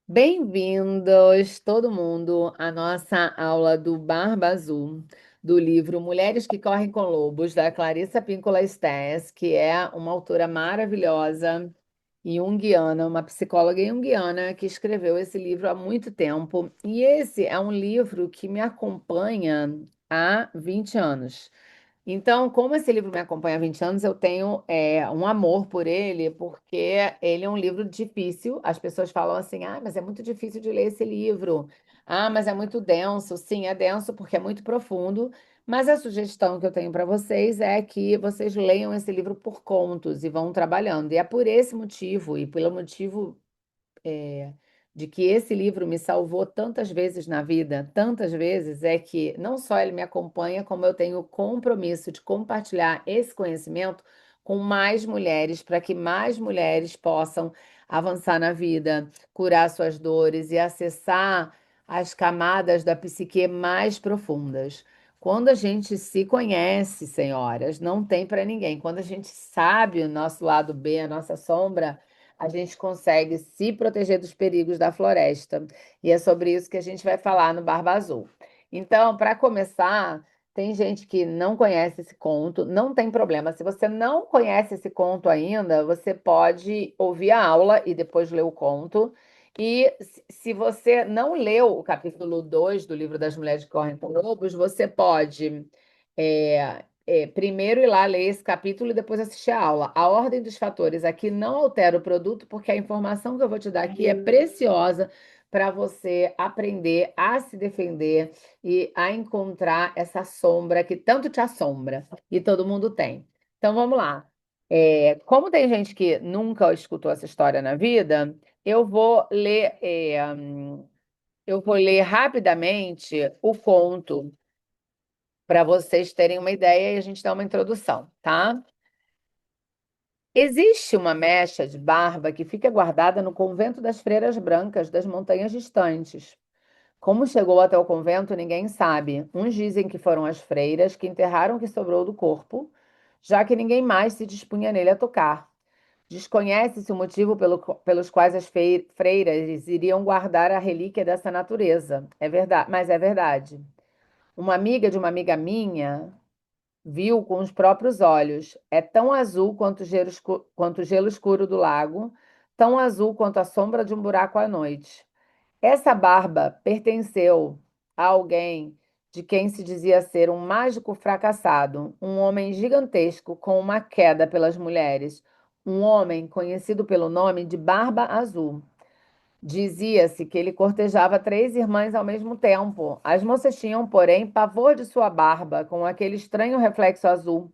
Bem-vindos, todo mundo, à nossa aula do Barba Azul, do livro Mulheres que Correm com Lobos, da Clarissa Pinkola Estés, que é uma autora maravilhosa junguiana, uma psicóloga junguiana que escreveu esse livro há muito tempo. E esse é um livro que me acompanha há 20 anos. Então, como esse livro me acompanha há 20 anos, eu tenho um amor por ele, porque ele é um livro difícil. As pessoas falam assim: ah, mas é muito difícil de ler esse livro. Ah, mas é muito denso. Sim, é denso porque é muito profundo. Mas a sugestão que eu tenho para vocês é que vocês leiam esse livro por contos e vão trabalhando. E é por esse motivo, e pelo motivo de que esse livro me salvou tantas vezes na vida, tantas vezes, é que não só ele me acompanha, como eu tenho o compromisso de compartilhar esse conhecimento com mais mulheres, para que mais mulheres possam avançar na vida, curar suas dores e acessar as camadas da psique mais profundas. Quando a gente se conhece, senhoras, não tem para ninguém. Quando a gente sabe o nosso lado B, a nossa sombra, a gente consegue se proteger dos perigos da floresta. E é sobre isso que a gente vai falar no Barba Azul. Então, para começar, tem gente que não conhece esse conto, não tem problema. Se você não conhece esse conto ainda, você pode ouvir a aula e depois ler o conto. E se você não leu o capítulo 2 do livro das Mulheres que Correm com Lobos, você pode primeiro ir lá ler esse capítulo e depois assistir a aula. A ordem dos fatores aqui não altera o produto, porque a informação que eu vou te dar aqui é preciosa para você aprender a se defender e a encontrar essa sombra que tanto te assombra e todo mundo tem. Então vamos lá. Como tem gente que nunca escutou essa história na vida, eu vou ler, eu vou ler rapidamente o conto para vocês terem uma ideia e a gente dá uma introdução, tá? Existe uma mecha de barba que fica guardada no convento das Freiras Brancas das montanhas distantes. Como chegou até o convento, ninguém sabe. Uns dizem que foram as freiras que enterraram o que sobrou do corpo, já que ninguém mais se dispunha nele a tocar. Desconhece-se o motivo pelos quais as freiras iriam guardar a relíquia dessa natureza. É verdade, mas é verdade. Uma amiga de uma amiga minha viu com os próprios olhos. É tão azul quanto o gelo escuro do lago, tão azul quanto a sombra de um buraco à noite. Essa barba pertenceu a alguém de quem se dizia ser um mágico fracassado, um homem gigantesco com uma queda pelas mulheres, um homem conhecido pelo nome de Barba Azul. Dizia-se que ele cortejava três irmãs ao mesmo tempo. As moças tinham, porém, pavor de sua barba, com aquele estranho reflexo azul.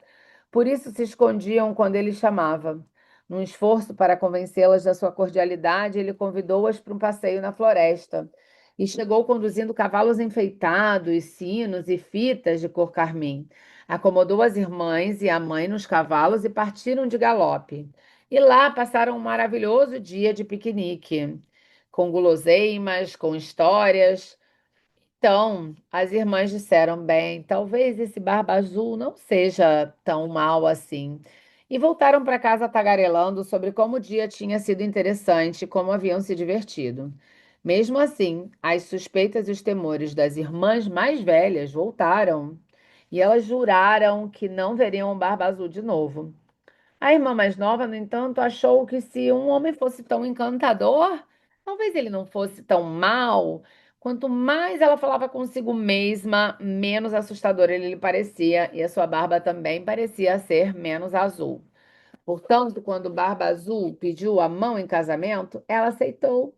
Por isso se escondiam quando ele chamava. Num esforço para convencê-las da sua cordialidade, ele convidou-as para um passeio na floresta. E chegou conduzindo cavalos enfeitados, sinos e fitas de cor carmim. Acomodou as irmãs e a mãe nos cavalos e partiram de galope. E lá passaram um maravilhoso dia de piquenique com guloseimas, com histórias. Então, as irmãs disseram: bem, talvez esse Barba Azul não seja tão mal assim. E voltaram para casa tagarelando sobre como o dia tinha sido interessante e como haviam se divertido. Mesmo assim, as suspeitas e os temores das irmãs mais velhas voltaram e elas juraram que não veriam o Barba Azul de novo. A irmã mais nova, no entanto, achou que se um homem fosse tão encantador, talvez ele não fosse tão mau. Quanto mais ela falava consigo mesma, menos assustador ele lhe parecia, e a sua barba também parecia ser menos azul. Portanto, quando Barba Azul pediu a mão em casamento, ela aceitou.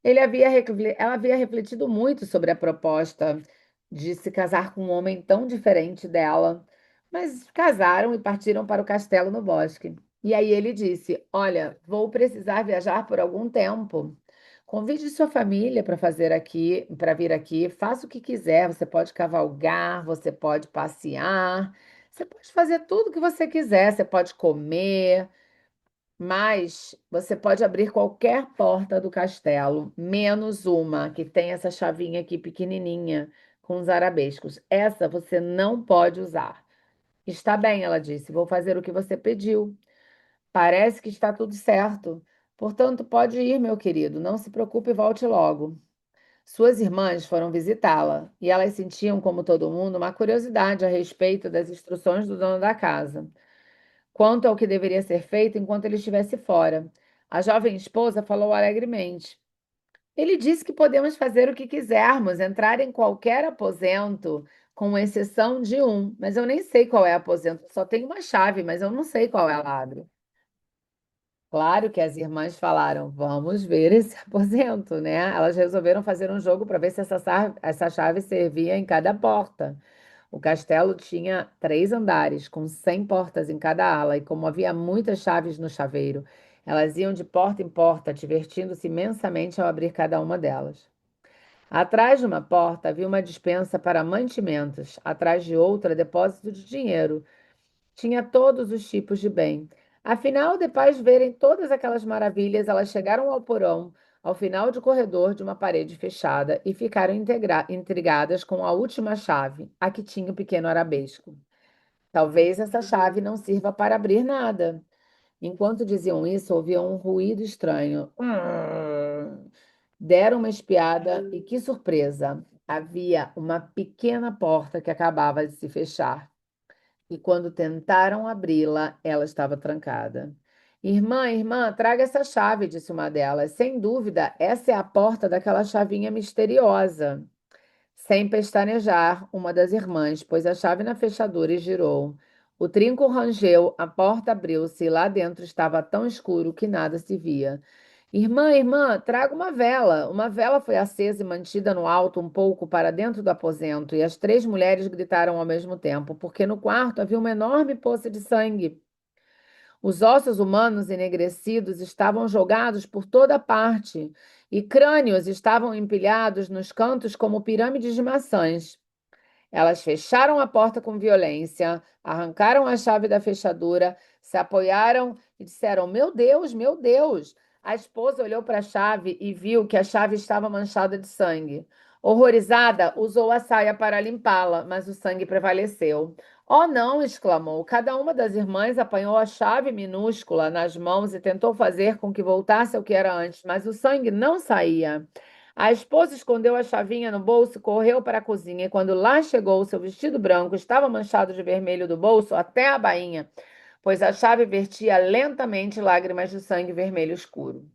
Ela havia refletido muito sobre a proposta de se casar com um homem tão diferente dela, mas casaram e partiram para o castelo no bosque. E aí ele disse: olha, vou precisar viajar por algum tempo. Convide sua família para vir aqui, faça o que quiser. Você pode cavalgar, você pode passear, você pode fazer tudo o que você quiser, você pode comer. Mas você pode abrir qualquer porta do castelo, menos uma que tem essa chavinha aqui pequenininha com os arabescos. Essa você não pode usar. Está bem, ela disse, vou fazer o que você pediu. Parece que está tudo certo. Portanto, pode ir, meu querido, não se preocupe e volte logo. Suas irmãs foram visitá-la e elas sentiam, como todo mundo, uma curiosidade a respeito das instruções do dono da casa, quanto ao que deveria ser feito enquanto ele estivesse fora. A jovem esposa falou alegremente. Ele disse que podemos fazer o que quisermos, entrar em qualquer aposento, com exceção de um, mas eu nem sei qual é o aposento, só tem uma chave, mas eu não sei qual ela abre. Claro que as irmãs falaram, vamos ver esse aposento, né? Elas resolveram fazer um jogo para ver se essa chave servia em cada porta. O castelo tinha 3 andares, com 100 portas em cada ala, e como havia muitas chaves no chaveiro, elas iam de porta em porta, divertindo-se imensamente ao abrir cada uma delas. Atrás de uma porta havia uma despensa para mantimentos, atrás de outra, depósito de dinheiro. Tinha todos os tipos de bem. Afinal, depois de verem todas aquelas maravilhas, elas chegaram ao porão, ao final do corredor de uma parede fechada, e ficaram intrigadas com a última chave, a que tinha o pequeno arabesco. Talvez essa chave não sirva para abrir nada. Enquanto diziam isso, ouviam um ruído estranho. Deram uma espiada e que surpresa! Havia uma pequena porta que acabava de se fechar. E quando tentaram abri-la, ela estava trancada. Irmã, irmã, traga essa chave, disse uma delas. Sem dúvida, essa é a porta daquela chavinha misteriosa. Sem pestanejar, uma das irmãs pôs a chave na fechadura e girou. O trinco rangeu, a porta abriu-se e lá dentro estava tão escuro que nada se via. Irmã, irmã, traga uma vela. Uma vela foi acesa e mantida no alto um pouco para dentro do aposento, e as 3 mulheres gritaram ao mesmo tempo, porque no quarto havia uma enorme poça de sangue. Os ossos humanos enegrecidos estavam jogados por toda parte, e crânios estavam empilhados nos cantos como pirâmides de maçãs. Elas fecharam a porta com violência, arrancaram a chave da fechadura, se apoiaram e disseram: Meu Deus, meu Deus! A esposa olhou para a chave e viu que a chave estava manchada de sangue. Horrorizada, usou a saia para limpá-la, mas o sangue prevaleceu. Oh, não! Exclamou. Cada uma das irmãs apanhou a chave minúscula nas mãos e tentou fazer com que voltasse ao que era antes, mas o sangue não saía. A esposa escondeu a chavinha no bolso e correu para a cozinha. E quando lá chegou, seu vestido branco estava manchado de vermelho do bolso até a bainha, pois a chave vertia lentamente lágrimas de sangue vermelho escuro.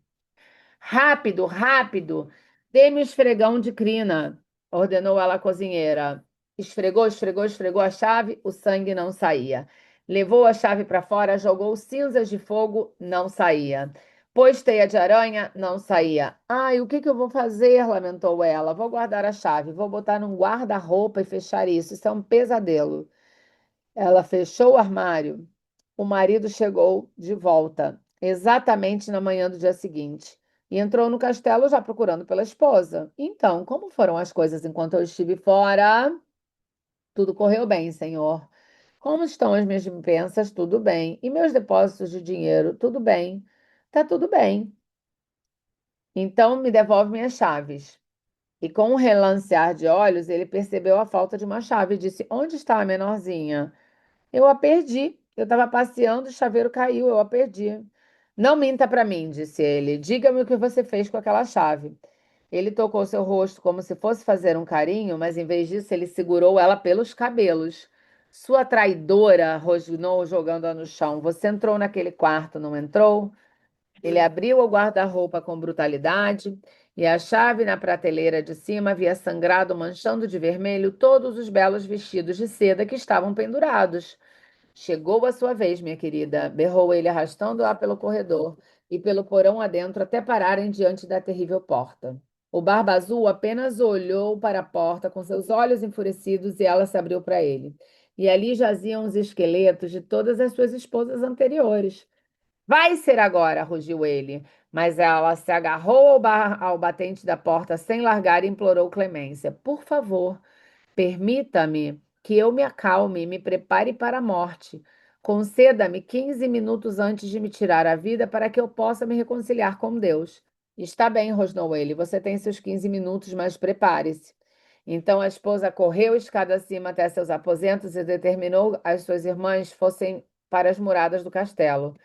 Rápido, rápido! Dê-me o esfregão de crina, ordenou ela à cozinheira. Esfregou, esfregou, esfregou a chave, o sangue não saía. Levou a chave para fora, jogou cinzas de fogo, não saía. Pôs teia de aranha, não saía. Ai, o que que eu vou fazer? Lamentou ela. Vou guardar a chave, vou botar num guarda-roupa e fechar isso. Isso é um pesadelo. Ela fechou o armário. O marido chegou de volta, exatamente na manhã do dia seguinte, e entrou no castelo já procurando pela esposa. Então, como foram as coisas enquanto eu estive fora? Tudo correu bem, senhor. Como estão as minhas dispensas? Tudo bem. E meus depósitos de dinheiro? Tudo bem. Tá tudo bem. Então, me devolve minhas chaves. E com um relancear de olhos, ele percebeu a falta de uma chave e disse: Onde está a menorzinha? Eu a perdi. Eu estava passeando, o chaveiro caiu, eu a perdi. Não minta para mim, disse ele. Diga-me o que você fez com aquela chave. Ele tocou seu rosto como se fosse fazer um carinho, mas em vez disso, ele segurou ela pelos cabelos. Sua traidora, rosnou, jogando-a no chão. Você entrou naquele quarto, não entrou? Ele abriu o guarda-roupa com brutalidade e a chave na prateleira de cima havia sangrado, manchando de vermelho todos os belos vestidos de seda que estavam pendurados. Chegou a sua vez, minha querida, berrou ele, arrastando-a pelo corredor e pelo porão adentro até pararem diante da terrível porta. O Barba Azul apenas olhou para a porta com seus olhos enfurecidos e ela se abriu para ele. E ali jaziam os esqueletos de todas as suas esposas anteriores. Vai ser agora, rugiu ele. Mas ela se agarrou ao batente da porta sem largar e implorou clemência. Por favor, permita-me que eu me acalme e me prepare para a morte. Conceda-me 15 minutos antes de me tirar a vida para que eu possa me reconciliar com Deus. Está bem, rosnou ele. Você tem seus 15 minutos, mas prepare-se. Então a esposa correu escada acima até seus aposentos e determinou as suas irmãs fossem para as muradas do castelo.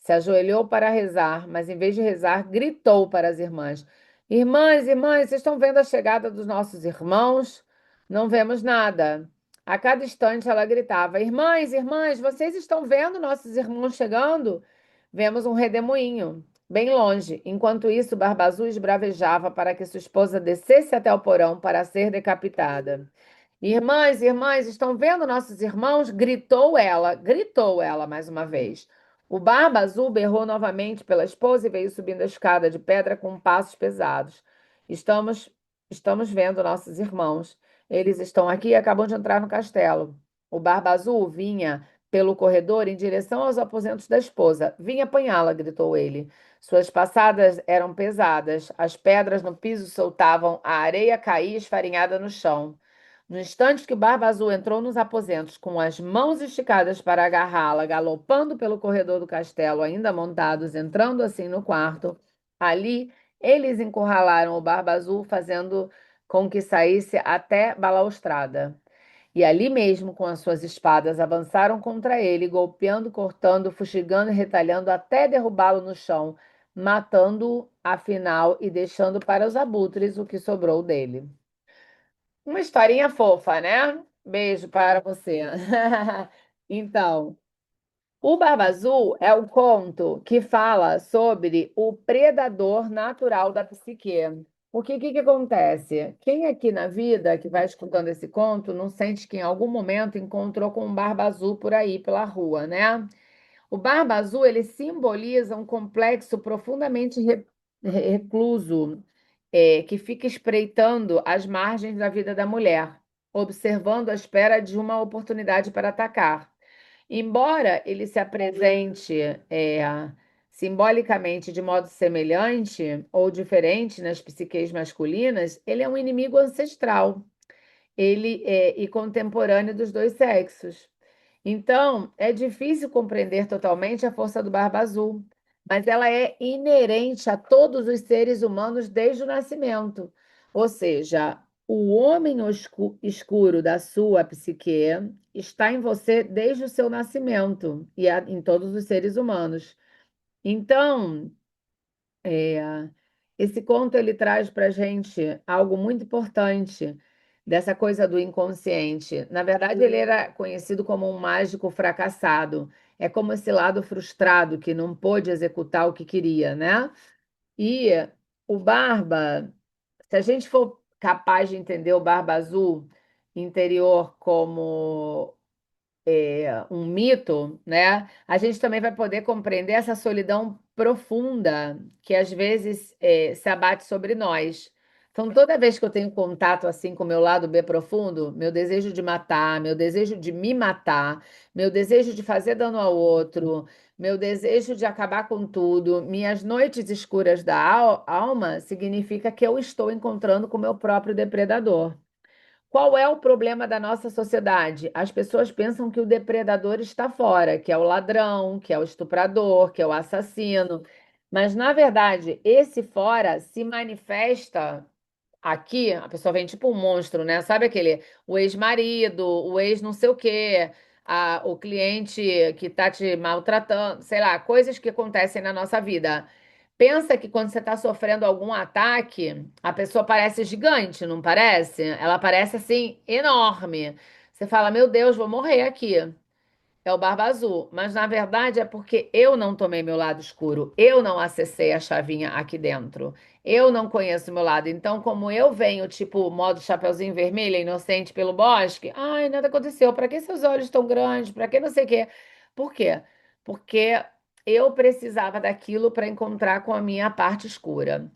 Se ajoelhou para rezar, mas em vez de rezar, gritou para as irmãs: Irmãs, irmãs, vocês estão vendo a chegada dos nossos irmãos? Não vemos nada. A cada instante ela gritava: Irmãs, irmãs, vocês estão vendo nossos irmãos chegando? Vemos um redemoinho, bem longe. Enquanto isso, Barba Azul esbravejava para que sua esposa descesse até o porão para ser decapitada. Irmãs, irmãs, estão vendo nossos irmãos? Gritou ela mais uma vez. O Barba Azul berrou novamente pela esposa e veio subindo a escada de pedra com passos pesados. Estamos, estamos vendo nossos irmãos. Eles estão aqui e acabam de entrar no castelo. O Barba Azul vinha pelo corredor em direção aos aposentos da esposa. Vinha apanhá-la, gritou ele. Suas passadas eram pesadas, as pedras no piso soltavam, a areia caía esfarinhada no chão. No instante que o Barba Azul entrou nos aposentos, com as mãos esticadas para agarrá-la, galopando pelo corredor do castelo, ainda montados, entrando assim no quarto, ali eles encurralaram o Barba Azul, fazendo com que saísse até balaustrada. E ali mesmo, com as suas espadas, avançaram contra ele, golpeando, cortando, fustigando e retalhando até derrubá-lo no chão, matando-o afinal e deixando para os abutres o que sobrou dele. Uma historinha fofa, né? Beijo para você. Então, o Barba Azul é o conto que fala sobre o predador natural da psique. Porque o que que acontece? Quem aqui na vida que vai escutando esse conto não sente que em algum momento encontrou com um Barba Azul por aí pela rua, né? O Barba Azul, ele simboliza um complexo profundamente recluso, que fica espreitando as margens da vida da mulher, observando à espera de uma oportunidade para atacar. Embora ele se apresente, simbolicamente de modo semelhante ou diferente nas psiques masculinas, ele é um inimigo ancestral, e contemporâneo dos dois sexos. Então, é difícil compreender totalmente a força do Barba Azul, mas ela é inerente a todos os seres humanos desde o nascimento. Ou seja, o homem escuro da sua psique está em você desde o seu nascimento e em todos os seres humanos. Então, é, esse conto ele traz para a gente algo muito importante dessa coisa do inconsciente. Na verdade, ele era conhecido como um mágico fracassado. É como esse lado frustrado que não pôde executar o que queria, né? E o Barba, se a gente for capaz de entender o Barba Azul interior como um mito, né? A gente também vai poder compreender essa solidão profunda que às vezes se abate sobre nós. Então, toda vez que eu tenho contato assim com o meu lado B profundo, meu desejo de matar, meu desejo de me matar, meu desejo de fazer dano ao outro, meu desejo de acabar com tudo, minhas noites escuras da alma, significa que eu estou encontrando com o meu próprio depredador. Qual é o problema da nossa sociedade? As pessoas pensam que o depredador está fora, que é o ladrão, que é o estuprador, que é o assassino. Mas, na verdade, esse fora se manifesta aqui. A pessoa vem tipo um monstro, né? Sabe aquele, o ex-marido, o ex não sei o quê, o cliente que tá te maltratando, sei lá, coisas que acontecem na nossa vida. Pensa que quando você está sofrendo algum ataque, a pessoa parece gigante, não parece? Ela parece assim, enorme. Você fala, meu Deus, vou morrer aqui. É o Barba Azul. Mas na verdade é porque eu não tomei meu lado escuro. Eu não acessei a chavinha aqui dentro. Eu não conheço o meu lado. Então, como eu venho, tipo, modo Chapeuzinho Vermelho, inocente pelo bosque, ai, nada aconteceu. Para que seus olhos tão grandes? Para que não sei o quê? Por quê? Porque eu precisava daquilo para encontrar com a minha parte escura.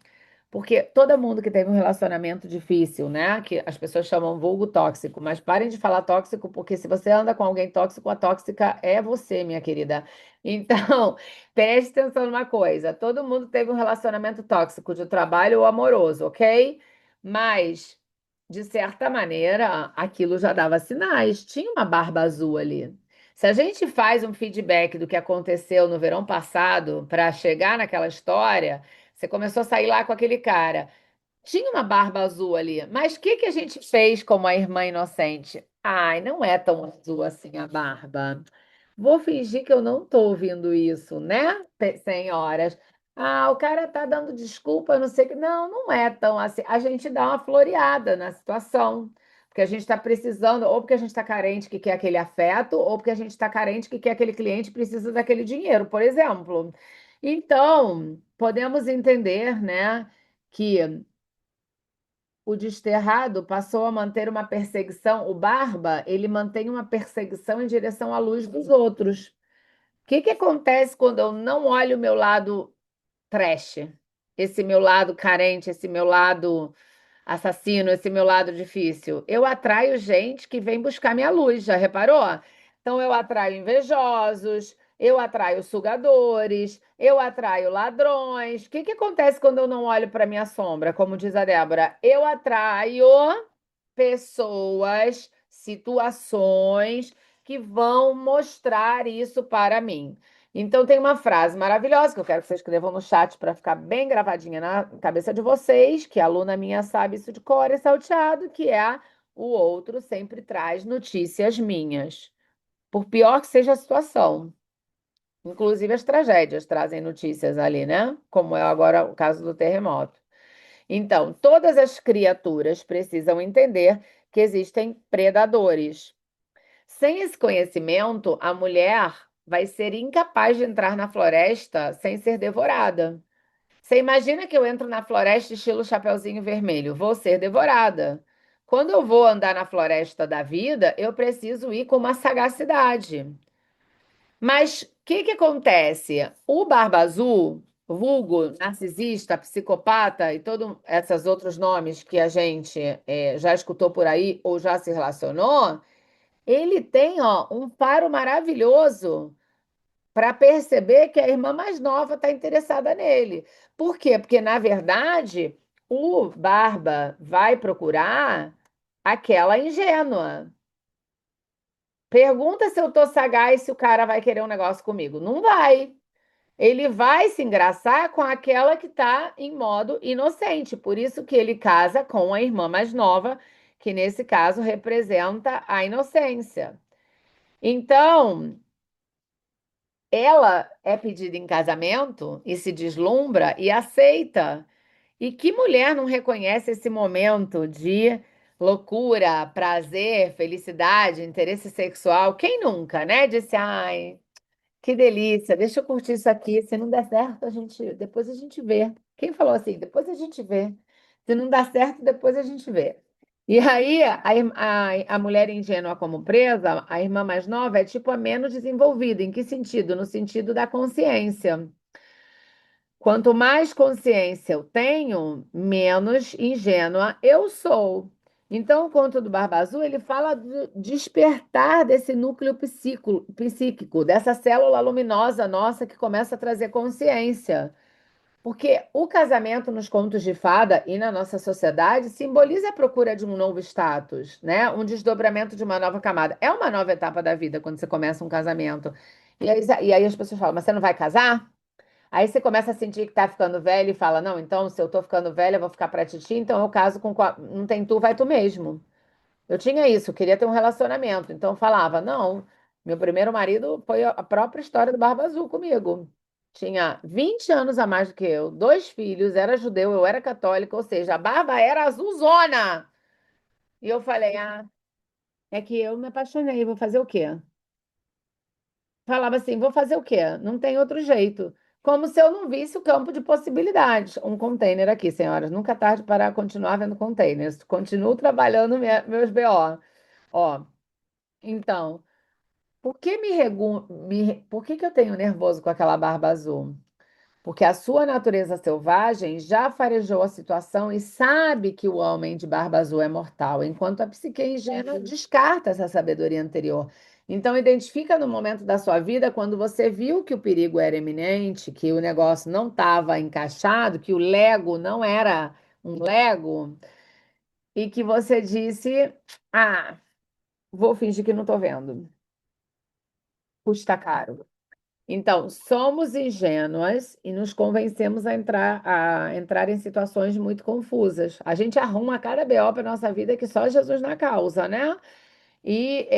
Porque todo mundo que teve um relacionamento difícil, né? Que as pessoas chamam vulgo tóxico, mas parem de falar tóxico, porque se você anda com alguém tóxico, a tóxica é você, minha querida. Então, preste atenção numa coisa: todo mundo teve um relacionamento tóxico de trabalho ou amoroso, ok? Mas, de certa maneira, aquilo já dava sinais, tinha uma barba azul ali. Se a gente faz um feedback do que aconteceu no verão passado para chegar naquela história. Você começou a sair lá com aquele cara. Tinha uma barba azul ali, mas o que que a gente fez como a irmã inocente? Ai, não é tão azul assim a barba. Vou fingir que eu não estou ouvindo isso, né, senhoras? Ah, o cara tá dando desculpa, não sei o que. Não, não é tão assim. A gente dá uma floreada na situação. Porque a gente está precisando, ou porque a gente está carente que quer aquele afeto, ou porque a gente está carente que quer aquele cliente e precisa daquele dinheiro, por exemplo. Então, podemos entender, né, que o desterrado passou a manter uma perseguição, o Barba, ele mantém uma perseguição em direção à luz dos outros. O que que acontece quando eu não olho o meu lado trash? Esse meu lado carente, esse meu lado assassino, esse meu lado difícil. Eu atraio gente que vem buscar minha luz, já reparou? Então eu atraio invejosos, eu atraio sugadores, eu atraio ladrões. O que que acontece quando eu não olho para minha sombra, como diz a Débora? Eu atraio pessoas, situações que vão mostrar isso para mim. Então, tem uma frase maravilhosa que eu quero que vocês escrevam no chat para ficar bem gravadinha na cabeça de vocês, que a aluna minha sabe isso de cor e salteado, que é: o outro sempre traz notícias minhas. Por pior que seja a situação. Inclusive as tragédias trazem notícias ali, né? Como é agora o caso do terremoto. Então, todas as criaturas precisam entender que existem predadores. Sem esse conhecimento, a mulher vai ser incapaz de entrar na floresta sem ser devorada. Você imagina que eu entro na floresta estilo Chapeuzinho Vermelho, vou ser devorada. Quando eu vou andar na floresta da vida, eu preciso ir com uma sagacidade. Mas o que que acontece? O Barba Azul, vulgo, narcisista, psicopata e todos esses outros nomes que a gente já escutou por aí ou já se relacionou, ele tem, ó, um faro maravilhoso para perceber que a irmã mais nova está interessada nele. Por quê? Porque, na verdade, o Barba vai procurar aquela ingênua. Pergunta se eu tô sagaz se o cara vai querer um negócio comigo. Não vai. Ele vai se engraçar com aquela que está em modo inocente. Por isso que ele casa com a irmã mais nova, que nesse caso representa a inocência. Então, ela é pedida em casamento e se deslumbra e aceita. E que mulher não reconhece esse momento de loucura, prazer, felicidade, interesse sexual? Quem nunca, né? Disse, ai, que delícia, deixa eu curtir isso aqui. Se não der certo, depois a gente vê. Quem falou assim? Depois a gente vê. Se não dá certo, depois a gente vê. E aí, a mulher ingênua como presa, a irmã mais nova, é tipo a menos desenvolvida. Em que sentido? No sentido da consciência. Quanto mais consciência eu tenho, menos ingênua eu sou. Então, o conto do Barba Azul, ele fala do despertar desse núcleo psíquico, dessa célula luminosa nossa que começa a trazer consciência. Porque o casamento nos contos de fada e na nossa sociedade simboliza a procura de um novo status, né? Um desdobramento de uma nova camada. É uma nova etapa da vida quando você começa um casamento. E aí as pessoas falam, mas você não vai casar? Aí você começa a sentir que tá ficando velho e fala: Não, então se eu tô ficando velha, eu vou ficar pra titi, então eu caso com. Não tem tu, vai tu mesmo. Eu tinha isso, eu queria ter um relacionamento. Então eu falava: Não, meu primeiro marido foi a própria história do Barba Azul comigo. Tinha 20 anos a mais do que eu, dois filhos, era judeu, eu era católica, ou seja, a barba era azulzona. E eu falei: Ah, é que eu me apaixonei, vou fazer o quê? Falava assim: vou fazer o quê? Não tem outro jeito. Como se eu não visse o campo de possibilidades. Um container aqui, senhoras. Nunca é tarde para continuar vendo containers. Continuo trabalhando meus BO. Ó, então, por que que eu tenho nervoso com aquela barba azul? Porque a sua natureza selvagem já farejou a situação e sabe que o homem de barba azul é mortal, enquanto a psique ingênua descarta essa sabedoria anterior. Então, identifica no momento da sua vida quando você viu que o perigo era iminente, que o negócio não estava encaixado, que o Lego não era um Lego, e que você disse: Ah, vou fingir que não estou vendo. Custa caro. Então, somos ingênuas e nos convencemos a entrar em situações muito confusas. A gente arruma cada BO para nossa vida que só Jesus na causa, né? E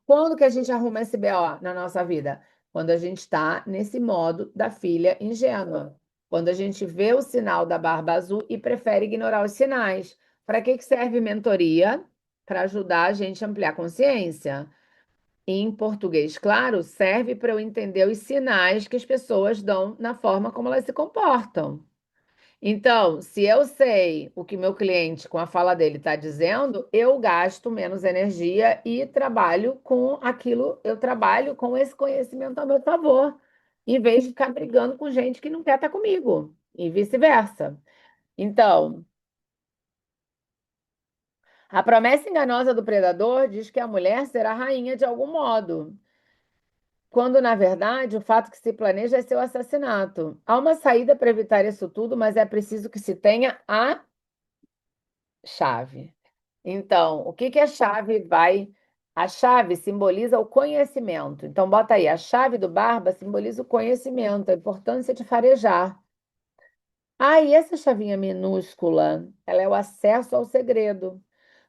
Quando que a gente arruma esse BO na nossa vida? Quando a gente está nesse modo da filha ingênua. Quando a gente vê o sinal da barba azul e prefere ignorar os sinais. Para que que serve mentoria? Para ajudar a gente a ampliar a consciência. Em português, claro, serve para eu entender os sinais que as pessoas dão na forma como elas se comportam. Então, se eu sei o que meu cliente, com a fala dele, está dizendo, eu gasto menos energia e trabalho com aquilo, eu trabalho com esse conhecimento a meu favor, em vez de ficar brigando com gente que não quer estar comigo, e vice-versa. Então, a promessa enganosa do predador diz que a mulher será rainha de algum modo, quando, na verdade, o fato que se planeja é seu assassinato. Há uma saída para evitar isso tudo, mas é preciso que se tenha a chave. Então, o que que a chave vai. A chave simboliza o conhecimento. Então, bota aí, a chave do barba simboliza o conhecimento, a importância de farejar. Ah, e essa chavinha minúscula, ela é o acesso ao segredo.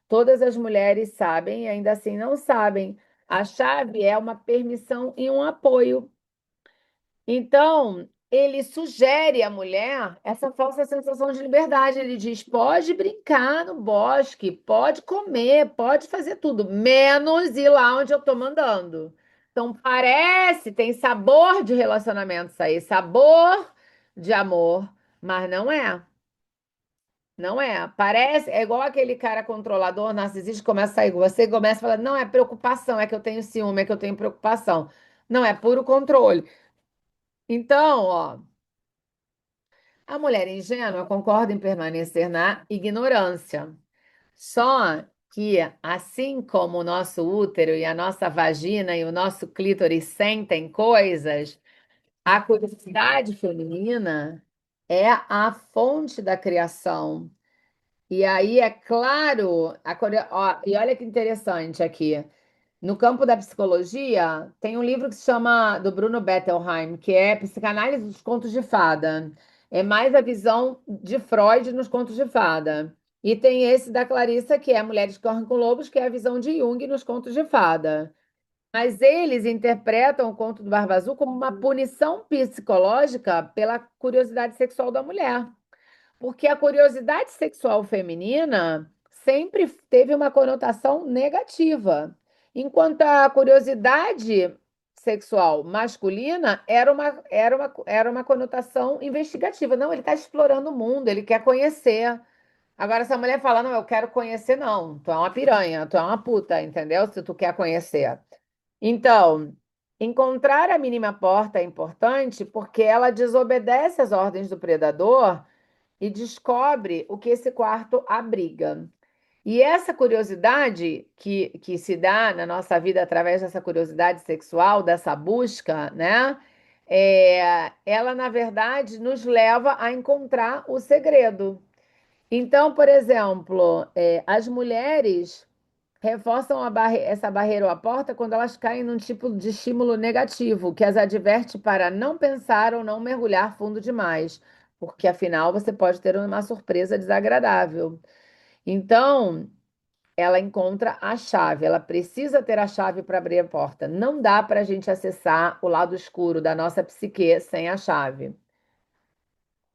Todas as mulheres sabem e ainda assim não sabem. A chave é uma permissão e um apoio. Então, ele sugere à mulher essa falsa sensação de liberdade. Ele diz: pode brincar no bosque, pode comer, pode fazer tudo, menos ir lá onde eu estou mandando. Então, parece, tem sabor de relacionamento isso aí, sabor de amor, mas não é. Não é. Parece, é igual aquele cara controlador, narcisista, que começa a sair com você e começa a falar: não, é preocupação, é que eu tenho ciúme, é que eu tenho preocupação. Não, é puro controle. Então, ó. A mulher ingênua concorda em permanecer na ignorância. Só que, assim como o nosso útero e a nossa vagina e o nosso clítoris sentem coisas, a curiosidade feminina é a fonte da criação. E aí, é claro, e olha que interessante aqui. No campo da psicologia, tem um livro que se chama do Bruno Bettelheim, que é Psicanálise dos Contos de Fada. É mais a visão de Freud nos contos de fada. E tem esse da Clarissa, que é Mulheres que Correm com Lobos, que é a visão de Jung nos contos de fada. Mas eles interpretam o conto do Barba Azul como uma punição psicológica pela curiosidade sexual da mulher. Porque a curiosidade sexual feminina sempre teve uma conotação negativa, enquanto a curiosidade sexual masculina era uma conotação investigativa. Não, ele está explorando o mundo, ele quer conhecer. Agora, se a mulher fala, não, eu quero conhecer, não, tu é uma piranha, tu é uma puta, entendeu? Se tu quer conhecer. Então, encontrar a mínima porta é importante porque ela desobedece às ordens do predador e descobre o que esse quarto abriga. E essa curiosidade que se dá na nossa vida através dessa curiosidade sexual, dessa busca, né? Ela, na verdade, nos leva a encontrar o segredo. Então, por exemplo, as mulheres reforçam essa barreira ou a porta quando elas caem num tipo de estímulo negativo, que as adverte para não pensar ou não mergulhar fundo demais, porque afinal você pode ter uma surpresa desagradável. Então, ela encontra a chave, ela precisa ter a chave para abrir a porta. Não dá para a gente acessar o lado escuro da nossa psique sem a chave.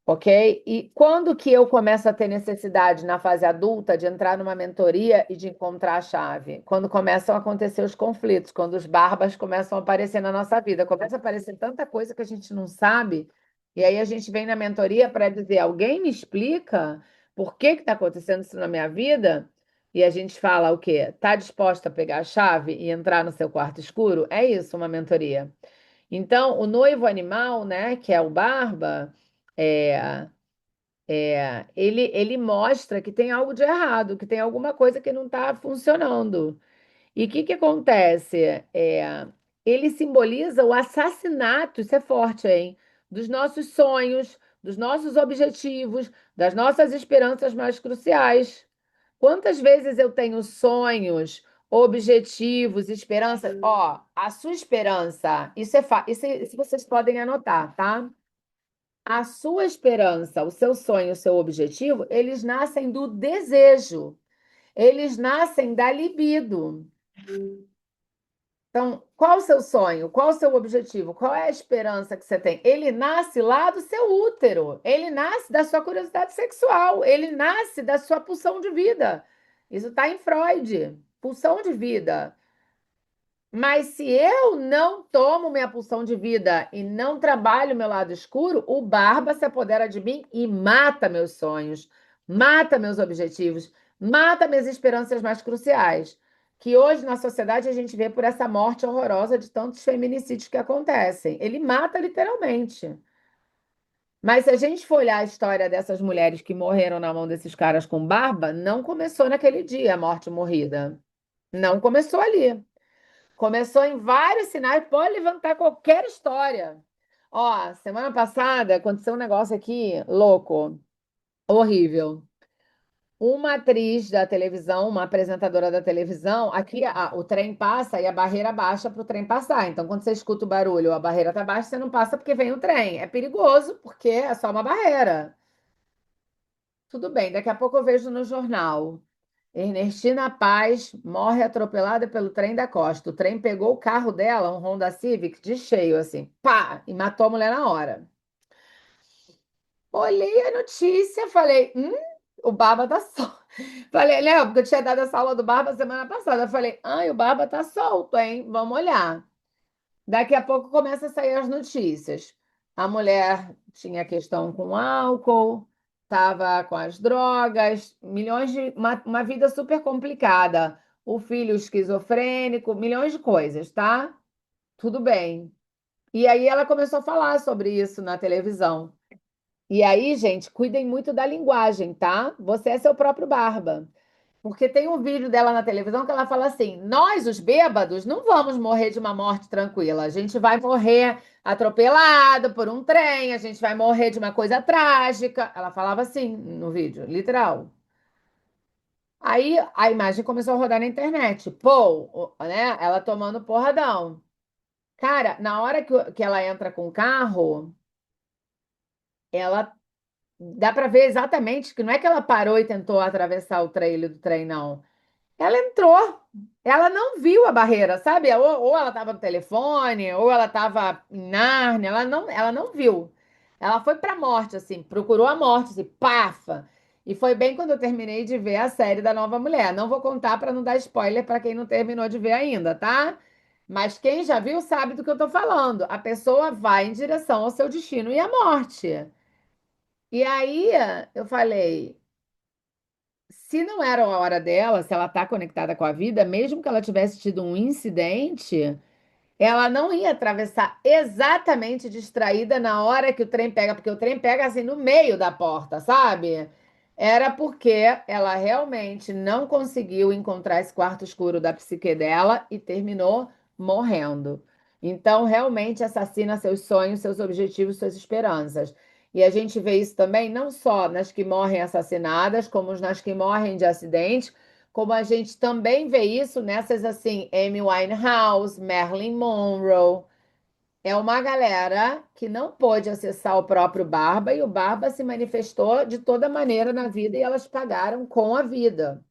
Ok? E quando que eu começo a ter necessidade na fase adulta de entrar numa mentoria e de encontrar a chave? Quando começam a acontecer os conflitos, quando os barbas começam a aparecer na nossa vida, começa a aparecer tanta coisa que a gente não sabe, e aí a gente vem na mentoria para dizer: alguém me explica por que que está acontecendo isso na minha vida? E a gente fala o quê? Tá disposta a pegar a chave e entrar no seu quarto escuro? É isso, uma mentoria. Então, o noivo animal, né, que é o barba. É, ele mostra que tem algo de errado, que tem alguma coisa que não está funcionando. E o que que acontece? Ele simboliza o assassinato, isso é forte, hein? Dos nossos sonhos, dos nossos objetivos, das nossas esperanças mais cruciais. Quantas vezes eu tenho sonhos, objetivos, esperanças? Ó, a sua esperança, isso vocês podem anotar, tá? A sua esperança, o seu sonho, o seu objetivo, eles nascem do desejo, eles nascem da libido. Então, qual o seu sonho? Qual o seu objetivo? Qual é a esperança que você tem? Ele nasce lá do seu útero, ele nasce da sua curiosidade sexual, ele nasce da sua pulsão de vida. Isso está em Freud, pulsão de vida. Mas se eu não tomo minha pulsão de vida e não trabalho meu lado escuro, o Barba se apodera de mim e mata meus sonhos, mata meus objetivos, mata minhas esperanças mais cruciais. Que hoje na sociedade a gente vê por essa morte horrorosa de tantos feminicídios que acontecem. Ele mata literalmente. Mas se a gente for olhar a história dessas mulheres que morreram na mão desses caras com barba, não começou naquele dia a morte morrida. Não começou ali. Começou em vários sinais, pode levantar qualquer história. Ó, semana passada aconteceu um negócio aqui louco, horrível. Uma atriz da televisão, uma apresentadora da televisão, aqui o trem passa e a barreira baixa para o trem passar. Então, quando você escuta o barulho, a barreira está baixa, você não passa porque vem o trem. É perigoso porque é só uma barreira. Tudo bem, daqui a pouco eu vejo no jornal. Ernestina Paz morre atropelada pelo trem da Costa. O trem pegou o carro dela, um Honda Civic, de cheio, assim, pá, e matou a mulher na hora. Olhei a notícia, falei, o Barba tá solto. Falei, lembra, porque eu tinha dado essa aula do Barba semana passada. Eu falei, ai, o Barba tá solto, hein? Vamos olhar. Daqui a pouco começa a sair as notícias. A mulher tinha questão com álcool, estava com as drogas, milhões de uma vida super complicada. O filho esquizofrênico, milhões de coisas, tá? Tudo bem. E aí ela começou a falar sobre isso na televisão. E aí, gente, cuidem muito da linguagem, tá? Você é seu próprio Barba. Porque tem um vídeo dela na televisão que ela fala assim: nós, os bêbados, não vamos morrer de uma morte tranquila. A gente vai morrer atropelado por um trem, a gente vai morrer de uma coisa trágica. Ela falava assim no vídeo, literal. Aí a imagem começou a rodar na internet. Pô, né? Ela tomando porradão. Cara, na hora que ela entra com o carro, ela dá pra ver exatamente que não é que ela parou e tentou atravessar o trilho do trem, não. Ela entrou. Ela não viu a barreira, sabe? Ou ela estava no telefone, ou ela estava em Nárnia. Ela não viu. Ela foi para a morte, assim, procurou a morte, assim, pafa. E foi bem quando eu terminei de ver a série da Nova Mulher. Não vou contar para não dar spoiler para quem não terminou de ver ainda, tá? Mas quem já viu sabe do que eu tô falando. A pessoa vai em direção ao seu destino e à morte. E aí eu falei. Se não era a hora dela, se ela está conectada com a vida, mesmo que ela tivesse tido um incidente, ela não ia atravessar exatamente distraída na hora que o trem pega, porque o trem pega assim no meio da porta, sabe? Era porque ela realmente não conseguiu encontrar esse quarto escuro da psique dela e terminou morrendo. Então, realmente assassina seus sonhos, seus objetivos, suas esperanças. E a gente vê isso também não só nas que morrem assassinadas, como nas que morrem de acidente, como a gente também vê isso nessas assim, Amy Winehouse, Marilyn Monroe. É uma galera que não pôde acessar o próprio Barba e o Barba se manifestou de toda maneira na vida e elas pagaram com a vida.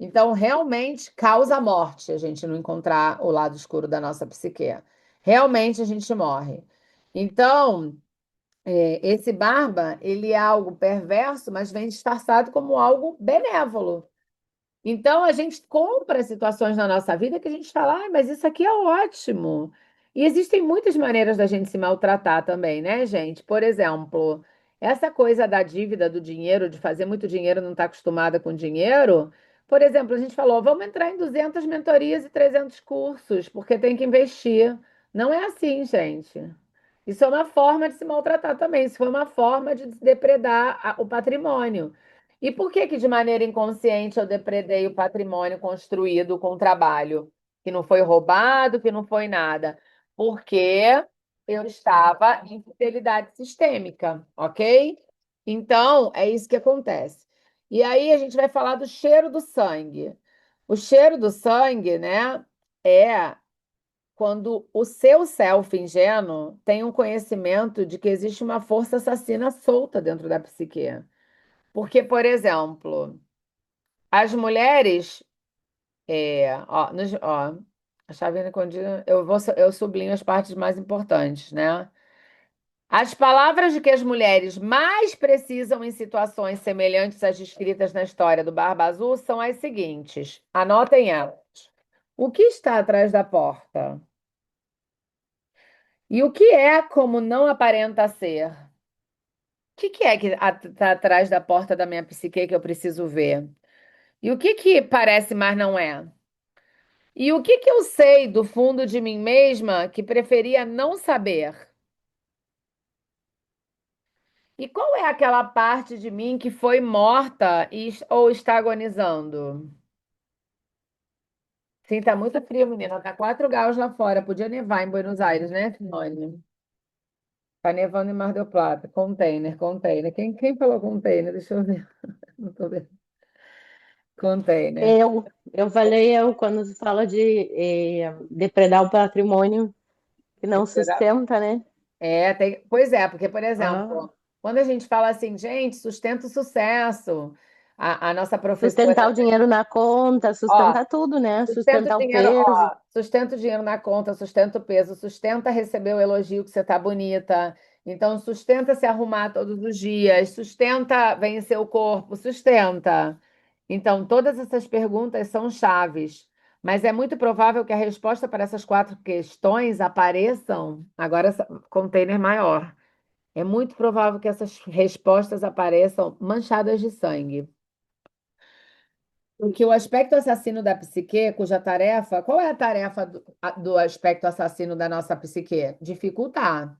Então, realmente causa morte a gente não encontrar o lado escuro da nossa psique. Realmente a gente morre. Então, esse Barba, ele é algo perverso, mas vem disfarçado como algo benévolo. Então a gente compra situações na nossa vida que a gente fala, ah, mas isso aqui é ótimo. E existem muitas maneiras da gente se maltratar também, né, gente? Por exemplo, essa coisa da dívida, do dinheiro, de fazer muito dinheiro, não estar acostumada com dinheiro. Por exemplo, a gente falou, vamos entrar em 200 mentorias e 300 cursos, porque tem que investir. Não é assim, gente. Isso é uma forma de se maltratar também. Isso foi uma forma de depredar o patrimônio. E por que que de maneira inconsciente eu depredei o patrimônio construído com trabalho? Que não foi roubado, que não foi nada. Porque eu estava em fidelidade sistêmica, ok? Então, é isso que acontece. E aí a gente vai falar do cheiro do sangue. O cheiro do sangue, né, é quando o seu self ingênuo tem um conhecimento de que existe uma força assassina solta dentro da psique. Porque, por exemplo, as mulheres, ó, A chavinha escondida, eu sublinho as partes mais importantes, né? As palavras de que as mulheres mais precisam em situações semelhantes às descritas na história do Barba Azul são as seguintes. Anotem elas. O que está atrás da porta? E o que é como não aparenta ser? O que é que está atrás da porta da minha psique que eu preciso ver? E o que parece, mas não é? E o que eu sei do fundo de mim mesma que preferia não saber? E qual é aquela parte de mim que foi morta ou está agonizando? Sim, tá muito frio, menina. Tá 4 graus lá fora. Podia nevar em Buenos Aires, né, Simone? Tá nevando em Mar del Plata. Container, container. Quem falou container? Deixa eu ver. Não tô vendo. Container. Eu falei quando se fala de depredar o patrimônio que não sustenta, né? Pois é, porque, por Ah, exemplo, quando a gente fala assim, gente, sustenta o sucesso, a nossa sustentar professora. o dinheiro na conta, Ó, sustentar tudo, né? sustenta o Sustentar o dinheiro, peso. ó, sustenta o dinheiro na conta, sustenta o peso, sustenta receber o elogio que você tá bonita. Então, sustenta se arrumar todos os dias, sustenta vencer o corpo, sustenta. Então, todas essas perguntas são chaves, mas é muito provável que a resposta para essas 4 questões apareçam, agora, container maior. É muito provável que essas respostas apareçam manchadas de sangue. Porque o aspecto assassino da psique, cuja tarefa. Qual é a tarefa do aspecto assassino da nossa psique? Dificultar.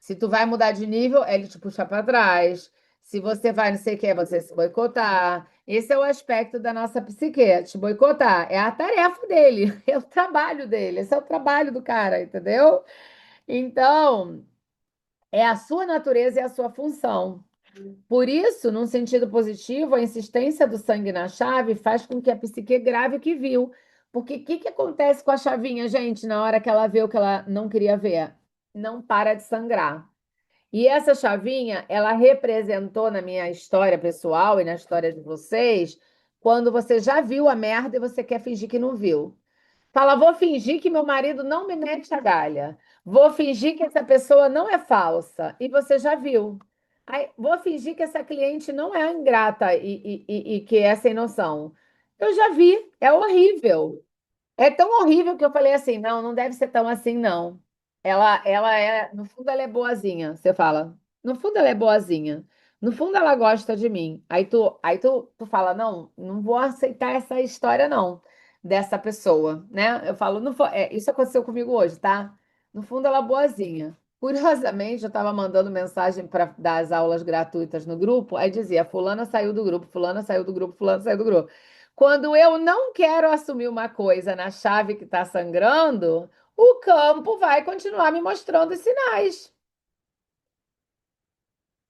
Se tu vai mudar de nível, ele te puxa para trás. Se você vai não sei o que, você se boicotar. Esse é o aspecto da nossa psique, te boicotar. É a tarefa dele, é o trabalho dele, esse é o trabalho do cara, entendeu? Então, é a sua natureza e a sua função. Por isso, num sentido positivo, a insistência do sangue na chave faz com que a psique grave o que viu. Porque o que acontece com a chavinha, gente, na hora que ela vê o que ela não queria ver? Não para de sangrar. E essa chavinha, ela representou na minha história pessoal e na história de vocês, quando você já viu a merda e você quer fingir que não viu. Fala, vou fingir que meu marido não me mete a galha. Vou fingir que essa pessoa não é falsa. E você já viu. Aí, vou fingir que essa cliente não é ingrata e que é sem noção. Eu já vi. É horrível. É tão horrível que eu falei assim, não, não deve ser tão assim, não. Ela é, no fundo, ela é boazinha. Você fala, no fundo, ela é boazinha. No fundo, ela gosta de mim. Aí tu fala, não, não vou aceitar essa história, não, dessa pessoa, né? Eu falo, não, isso aconteceu comigo hoje, tá? No fundo, ela é boazinha. Curiosamente, eu estava mandando mensagem para dar as aulas gratuitas no grupo, aí dizia, fulana saiu do grupo, fulana saiu do grupo, fulana saiu do grupo. Quando eu não quero assumir uma coisa na chave que está sangrando, o campo vai continuar me mostrando os sinais.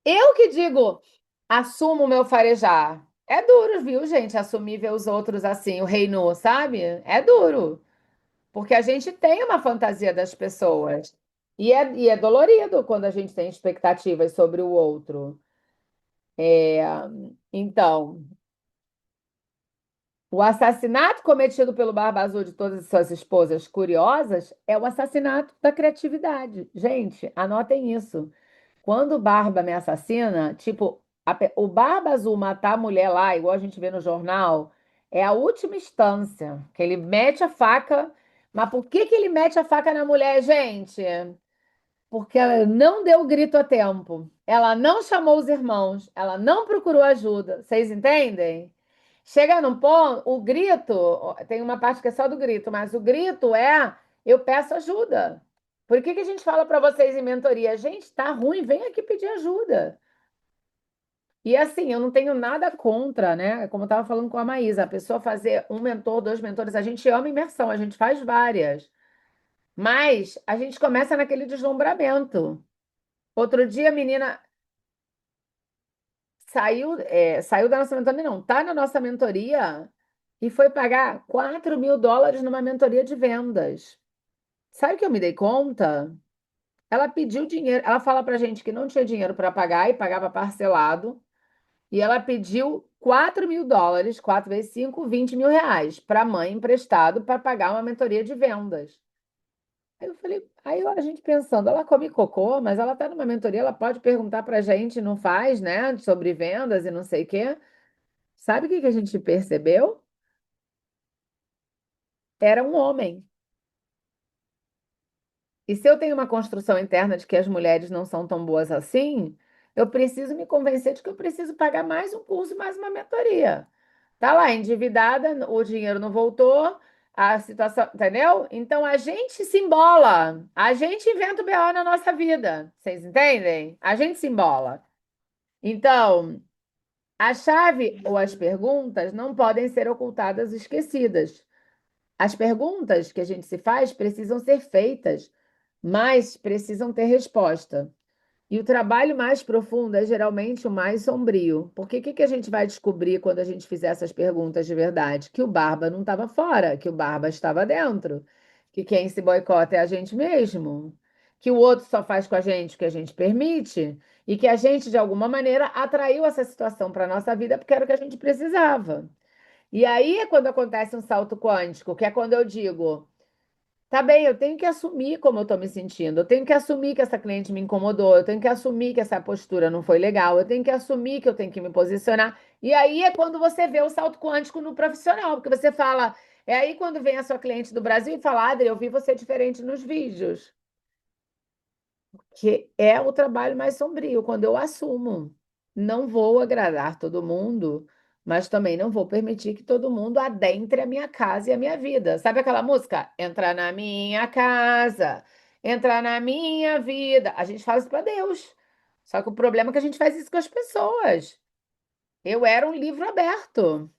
Eu que digo, assumo o meu farejar. É duro, viu, gente? Assumir ver os outros assim, o reino, sabe? É duro. Porque a gente tem uma fantasia das pessoas. E é dolorido quando a gente tem expectativas sobre o outro. É, então, o assassinato cometido pelo Barba Azul de todas as suas esposas curiosas é o assassinato da criatividade. Gente, anotem isso. Quando o Barba me assassina, tipo, o Barba Azul matar a mulher lá, igual a gente vê no jornal, é a última instância, que ele mete a faca. Mas por que que ele mete a faca na mulher, gente? Porque ela não deu o grito a tempo. Ela não chamou os irmãos, ela não procurou ajuda. Vocês entendem? Chega num ponto, o grito, tem uma parte que é só do grito, mas o grito é: eu peço ajuda. Por que que a gente fala para vocês em mentoria? Gente, tá ruim, vem aqui pedir ajuda. E assim, eu não tenho nada contra, né? Como eu estava falando com a Maísa, a pessoa fazer um mentor, 2 mentores, a gente ama imersão, a gente faz várias. Mas a gente começa naquele deslumbramento. Outro dia, a menina saiu da nossa mentoria, não, tá na nossa mentoria e foi pagar US$ 4.000 numa mentoria de vendas. Sabe o que eu me dei conta? Ela pediu dinheiro, ela fala pra gente que não tinha dinheiro para pagar e pagava parcelado. E ela pediu US$ 4.000, 4 vezes 5, R$ 20.000, para a mãe emprestado para pagar uma mentoria de vendas. Aí eu falei, aí a gente pensando, ela come cocô, mas ela está numa mentoria, ela pode perguntar para a gente, não faz, né, sobre vendas e não sei o quê. Sabe o que que a gente percebeu? Era um homem. E se eu tenho uma construção interna de que as mulheres não são tão boas assim, eu preciso me convencer de que eu preciso pagar mais um curso e mais uma mentoria. Tá lá, endividada, o dinheiro não voltou, a situação, entendeu? Então a gente se embola, a gente inventa o BO na nossa vida. Vocês entendem? A gente se embola. Então, a chave ou as perguntas não podem ser ocultadas e esquecidas. As perguntas que a gente se faz precisam ser feitas, mas precisam ter resposta. E o trabalho mais profundo é geralmente o mais sombrio. Porque o que que a gente vai descobrir quando a gente fizer essas perguntas de verdade? Que o Barba não estava fora, que o Barba estava dentro, que quem se boicota é a gente mesmo, que o outro só faz com a gente o que a gente permite, e que a gente, de alguma maneira, atraiu essa situação para a nossa vida porque era o que a gente precisava. E aí é quando acontece um salto quântico, que é quando eu digo. Tá bem, eu tenho que assumir como eu estou me sentindo. Eu tenho que assumir que essa cliente me incomodou. Eu tenho que assumir que essa postura não foi legal. Eu tenho que assumir que eu tenho que me posicionar. E aí é quando você vê o salto quântico no profissional, porque você fala. É aí quando vem a sua cliente do Brasil e fala, Adri, eu vi você diferente nos vídeos. Que é o trabalho mais sombrio, quando eu assumo. Não vou agradar todo mundo, mas também não vou permitir que todo mundo adentre a minha casa e a minha vida. Sabe aquela música? Entrar na minha casa, entrar na minha vida. A gente fala isso para Deus. Só que o problema é que a gente faz isso com as pessoas. Eu era um livro aberto,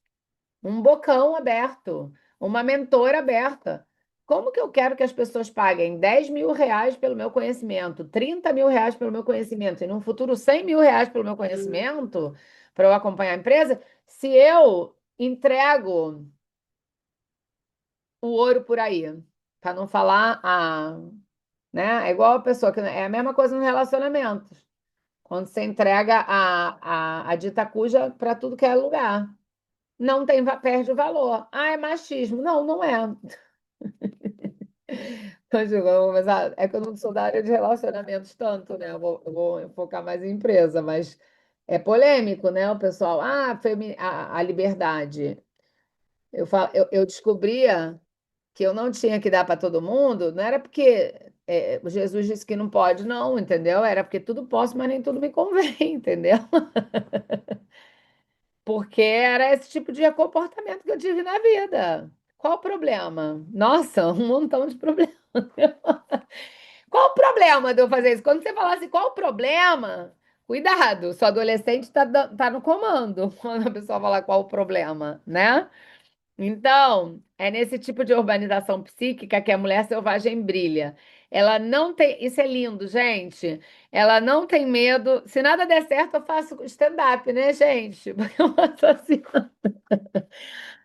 um bocão aberto, uma mentora aberta. Como que eu quero que as pessoas paguem R$ 10.000 pelo meu conhecimento, R$ 30.000 pelo meu conhecimento e no futuro R$ 100.000 pelo meu conhecimento para eu acompanhar a empresa, se eu entrego o ouro por aí, para não falar né? É igual a pessoa que é a mesma coisa no relacionamento. Quando você entrega a dita cuja para tudo que é lugar. Não tem, perde o valor. Ah, é machismo. Não, não é. Eu digo, mas, é que eu não sou da área de relacionamentos tanto, né? Eu vou focar mais em empresa, mas é polêmico, né? O pessoal, a liberdade. Eu descobria que eu não tinha que dar para todo mundo, não era porque Jesus disse que não pode, não, entendeu? Era porque tudo posso, mas nem tudo me convém, entendeu? Porque era esse tipo de comportamento que eu tive na vida. Qual o problema? Nossa, um montão de problemas. Qual o problema de eu fazer isso? Quando você falar assim, qual o problema? Cuidado, seu adolescente tá no comando quando a pessoa falar qual o problema, né? Então, é nesse tipo de urbanização psíquica que a mulher selvagem brilha. Ela não tem. Isso é lindo, gente. Ela não tem medo. Se nada der certo, eu faço stand-up, né, gente? Porque eu faço assim.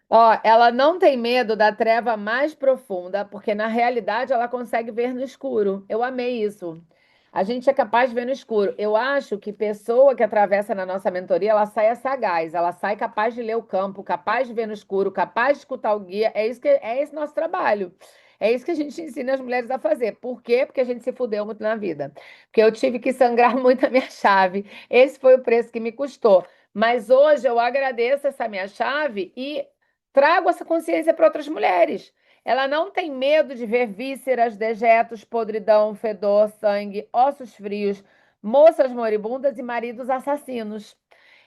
Ó, ela não tem medo da treva mais profunda, porque na realidade ela consegue ver no escuro. Eu amei isso. A gente é capaz de ver no escuro. Eu acho que pessoa que atravessa na nossa mentoria, ela sai sagaz, ela sai capaz de ler o campo, capaz de ver no escuro, capaz de escutar o guia. É esse nosso trabalho. É isso que a gente ensina as mulheres a fazer. Por quê? Porque a gente se fudeu muito na vida. Porque eu tive que sangrar muito a minha chave. Esse foi o preço que me custou. Mas hoje eu agradeço essa minha chave e trago essa consciência para outras mulheres. Ela não tem medo de ver vísceras, dejetos, podridão, fedor, sangue, ossos frios, moças moribundas e maridos assassinos.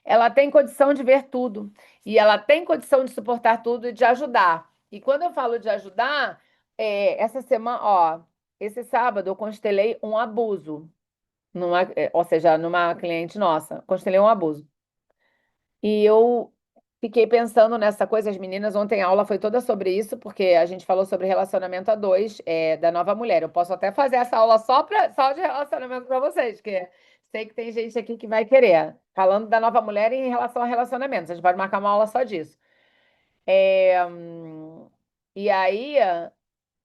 Ela tem condição de ver tudo. E ela tem condição de suportar tudo e de ajudar. E quando eu falo de ajudar, essa semana, ó, esse sábado eu constelei um abuso. Ou seja, numa cliente nossa, constelei um abuso. E eu fiquei pensando nessa coisa. As meninas, ontem a aula foi toda sobre isso, porque a gente falou sobre relacionamento a dois, da nova mulher. Eu posso até fazer essa aula só de relacionamento para vocês, porque sei que tem gente aqui que vai querer. Falando da nova mulher em relação a relacionamentos. A gente pode marcar uma aula só disso. E aí,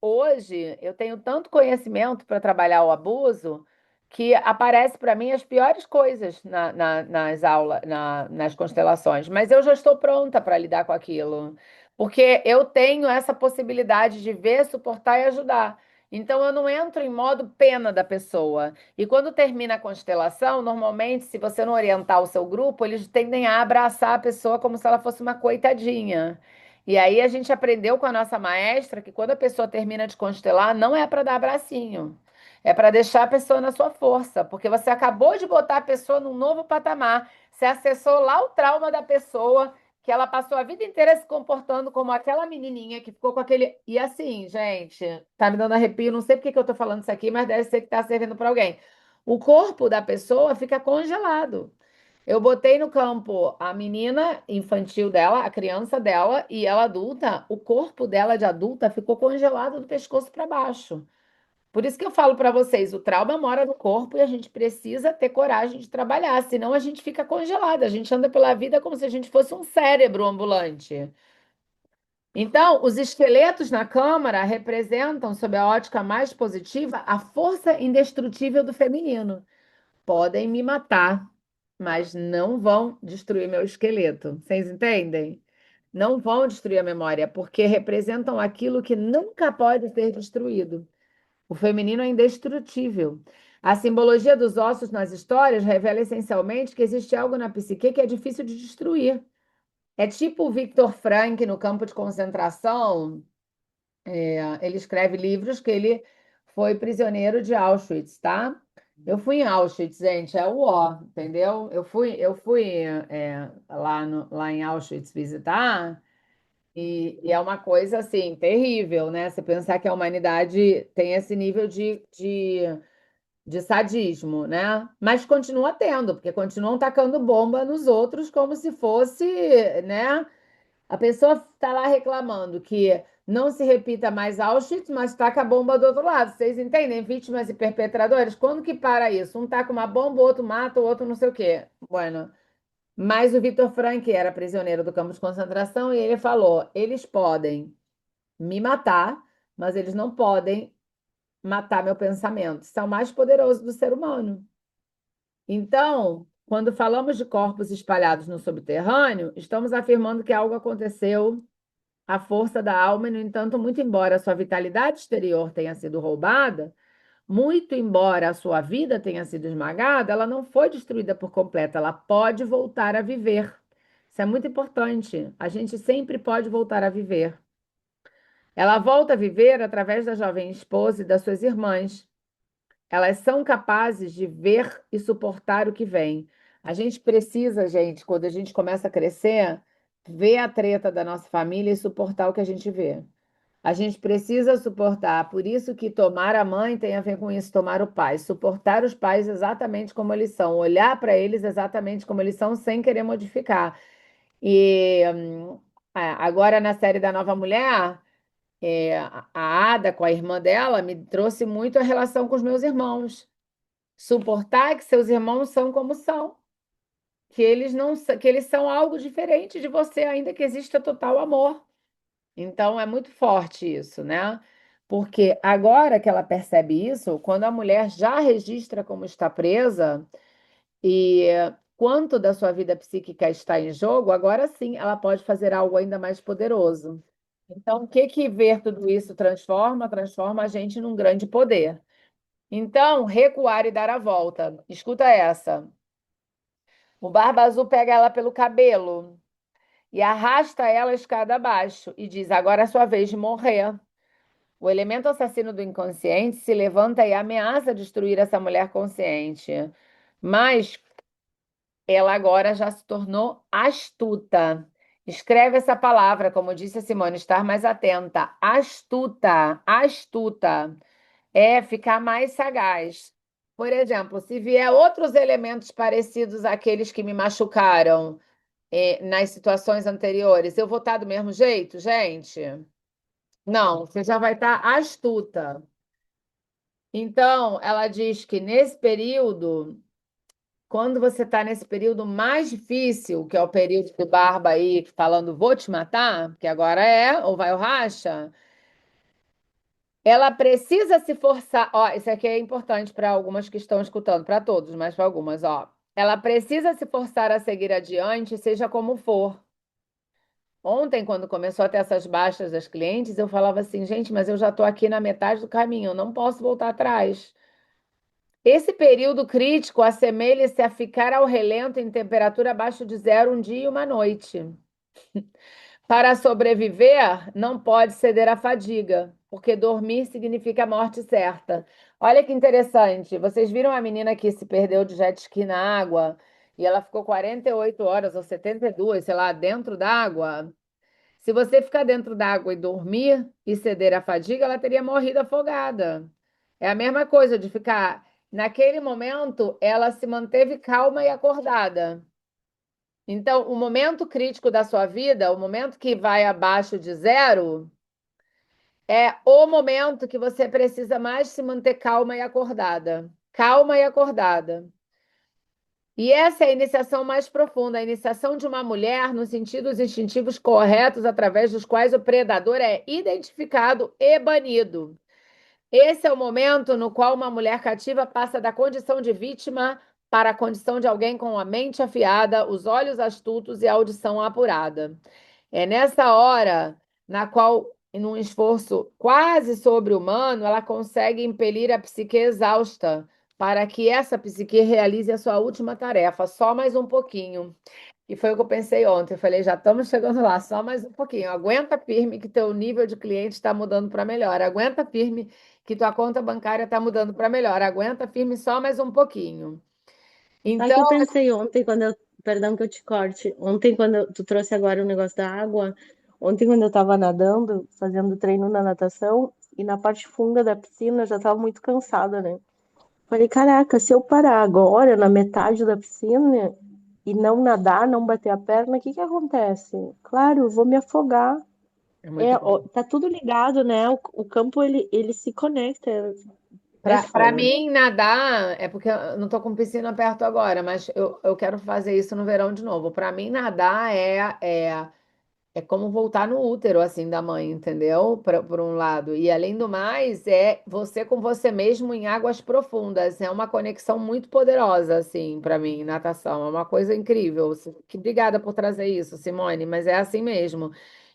hoje, eu tenho tanto conhecimento para trabalhar o abuso que aparece para mim as piores coisas nas aulas, nas constelações, mas eu já estou pronta para lidar com aquilo, porque eu tenho essa possibilidade de ver, suportar e ajudar. Então eu não entro em modo pena da pessoa. E quando termina a constelação, normalmente, se você não orientar o seu grupo, eles tendem a abraçar a pessoa como se ela fosse uma coitadinha. E aí a gente aprendeu com a nossa maestra que quando a pessoa termina de constelar, não é para dar abracinho. É para deixar a pessoa na sua força, porque você acabou de botar a pessoa num novo patamar. Você acessou lá o trauma da pessoa, que ela passou a vida inteira se comportando como aquela menininha que ficou com aquele. E assim, gente, tá me dando arrepio, não sei por que que eu tô falando isso aqui, mas deve ser que tá servindo para alguém. O corpo da pessoa fica congelado. Eu botei no campo a menina infantil dela, a criança dela, e ela adulta, o corpo dela de adulta ficou congelado do pescoço para baixo. Por isso que eu falo para vocês, o trauma mora no corpo e a gente precisa ter coragem de trabalhar, senão a gente fica congelada, a gente anda pela vida como se a gente fosse um cérebro ambulante. Então, os esqueletos na câmara representam, sob a ótica mais positiva, a força indestrutível do feminino. Podem me matar, mas não vão destruir meu esqueleto. Vocês entendem? Não vão destruir a memória, porque representam aquilo que nunca pode ser destruído. O feminino é indestrutível. A simbologia dos ossos nas histórias revela essencialmente que existe algo na psique que é difícil de destruir. É tipo o Viktor Frankl no campo de concentração. Ele escreve livros que ele foi prisioneiro de Auschwitz, tá? Eu fui em Auschwitz, gente, é o ó, entendeu? Eu fui lá, lá em Auschwitz visitar. E é uma coisa assim, terrível, né? Você pensar que a humanidade tem esse nível de sadismo, né? Mas continua tendo, porque continuam tacando bomba nos outros como se fosse, né? A pessoa está lá reclamando que não se repita mais Auschwitz, mas taca a bomba do outro lado. Vocês entendem? Vítimas e perpetradores? Quando que para isso? Um taca uma bomba, o outro mata, o outro não sei o quê. Bueno. Mas o Viktor Frankl era prisioneiro do campo de concentração e ele falou: eles podem me matar, mas eles não podem matar meu pensamento. Isso é o mais poderoso do ser humano. Então, quando falamos de corpos espalhados no subterrâneo, estamos afirmando que algo aconteceu à força da alma, e, no entanto, muito embora a sua vitalidade exterior tenha sido roubada, muito embora a sua vida tenha sido esmagada, ela não foi destruída por completo, ela pode voltar a viver. Isso é muito importante. A gente sempre pode voltar a viver. Ela volta a viver através da jovem esposa e das suas irmãs. Elas são capazes de ver e suportar o que vem. A gente precisa, gente, quando a gente começa a crescer, ver a treta da nossa família e suportar o que a gente vê. A gente precisa suportar, por isso que tomar a mãe tem a ver com isso, tomar o pai, suportar os pais exatamente como eles são, olhar para eles exatamente como eles são, sem querer modificar. E agora na série da Nova Mulher, a Ada com a irmã dela me trouxe muito a relação com os meus irmãos. Suportar que seus irmãos são como são, que eles não, que eles são algo diferente de você, ainda que exista total amor. Então é muito forte isso, né? Porque agora que ela percebe isso, quando a mulher já registra como está presa e quanto da sua vida psíquica está em jogo, agora sim ela pode fazer algo ainda mais poderoso. Então, o que que ver tudo isso transforma? Transforma a gente num grande poder. Então, recuar e dar a volta. Escuta essa. O Barba Azul pega ela pelo cabelo e arrasta ela a escada abaixo e diz: agora é sua vez de morrer. O elemento assassino do inconsciente se levanta e ameaça destruir essa mulher consciente. Mas ela agora já se tornou astuta. Escreve essa palavra, como disse a Simone, estar mais atenta. Astuta, astuta. É ficar mais sagaz. Por exemplo, se vier outros elementos parecidos àqueles que me machucaram, nas situações anteriores, eu vou estar do mesmo jeito, gente? Não, você já vai estar astuta. Então, ela diz que nesse período, quando você está nesse período mais difícil, que é o período do Barba aí falando vou te matar, que agora é, ou vai o racha, Ela precisa se forçar. Ó, isso aqui é importante para algumas que estão escutando, para todos, mas para algumas, ó. Ela precisa se forçar a seguir adiante, seja como for. Ontem, quando começou a ter essas baixas das clientes, eu falava assim, gente, mas eu já estou aqui na metade do caminho, eu não posso voltar atrás. Esse período crítico assemelha-se a ficar ao relento em temperatura abaixo de zero um dia e uma noite. Para sobreviver, não pode ceder à fadiga, porque dormir significa a morte certa. Olha que interessante. Vocês viram a menina que se perdeu de jet ski na água e ela ficou 48 horas ou 72, sei lá, dentro d'água? Se você ficar dentro d'água e dormir e ceder à fadiga, ela teria morrido afogada. É a mesma coisa de ficar. Naquele momento, ela se manteve calma e acordada. Então, o momento crítico da sua vida, o momento que vai abaixo de zero, é o momento que você precisa mais se manter calma e acordada. Calma e acordada. E essa é a iniciação mais profunda, a iniciação de uma mulher nos sentidos instintivos corretos através dos quais o predador é identificado e banido. Esse é o momento no qual uma mulher cativa passa da condição de vítima para a condição de alguém com a mente afiada, os olhos astutos e a audição apurada. É nessa hora na qual, em um esforço quase sobre-humano, ela consegue impelir a psique exausta para que essa psique realize a sua última tarefa, só mais um pouquinho. E foi o que eu pensei ontem. Eu falei, já estamos chegando lá, só mais um pouquinho. Aguenta firme que teu nível de cliente está mudando para melhor. Aguenta firme que tua conta bancária está mudando para melhor. Aguenta firme só mais um pouquinho. Sabe o que Então, eu pensei ontem quando eu. Perdão que eu te corte. Ontem, tu trouxe agora o negócio da água. Ontem, quando eu tava nadando, fazendo treino na natação, e na parte funda da piscina, eu já tava muito cansada, né? Falei, caraca, se eu parar agora, na metade da piscina, e não nadar, não bater a perna, o que que acontece? Claro, eu vou me afogar. é muito bom. Tá tudo ligado, né? O campo, ele se conecta. É Para foda. mim, nadar, é porque eu não estou com piscina perto agora, mas eu quero fazer isso no verão de novo. Para mim, nadar é como voltar no útero, assim, da mãe, entendeu? Por um lado. E além do mais, é você com você mesmo em águas profundas. É uma conexão muito poderosa, assim, para mim, natação. É uma coisa incrível. Que obrigada por trazer isso, Simone, mas é assim mesmo.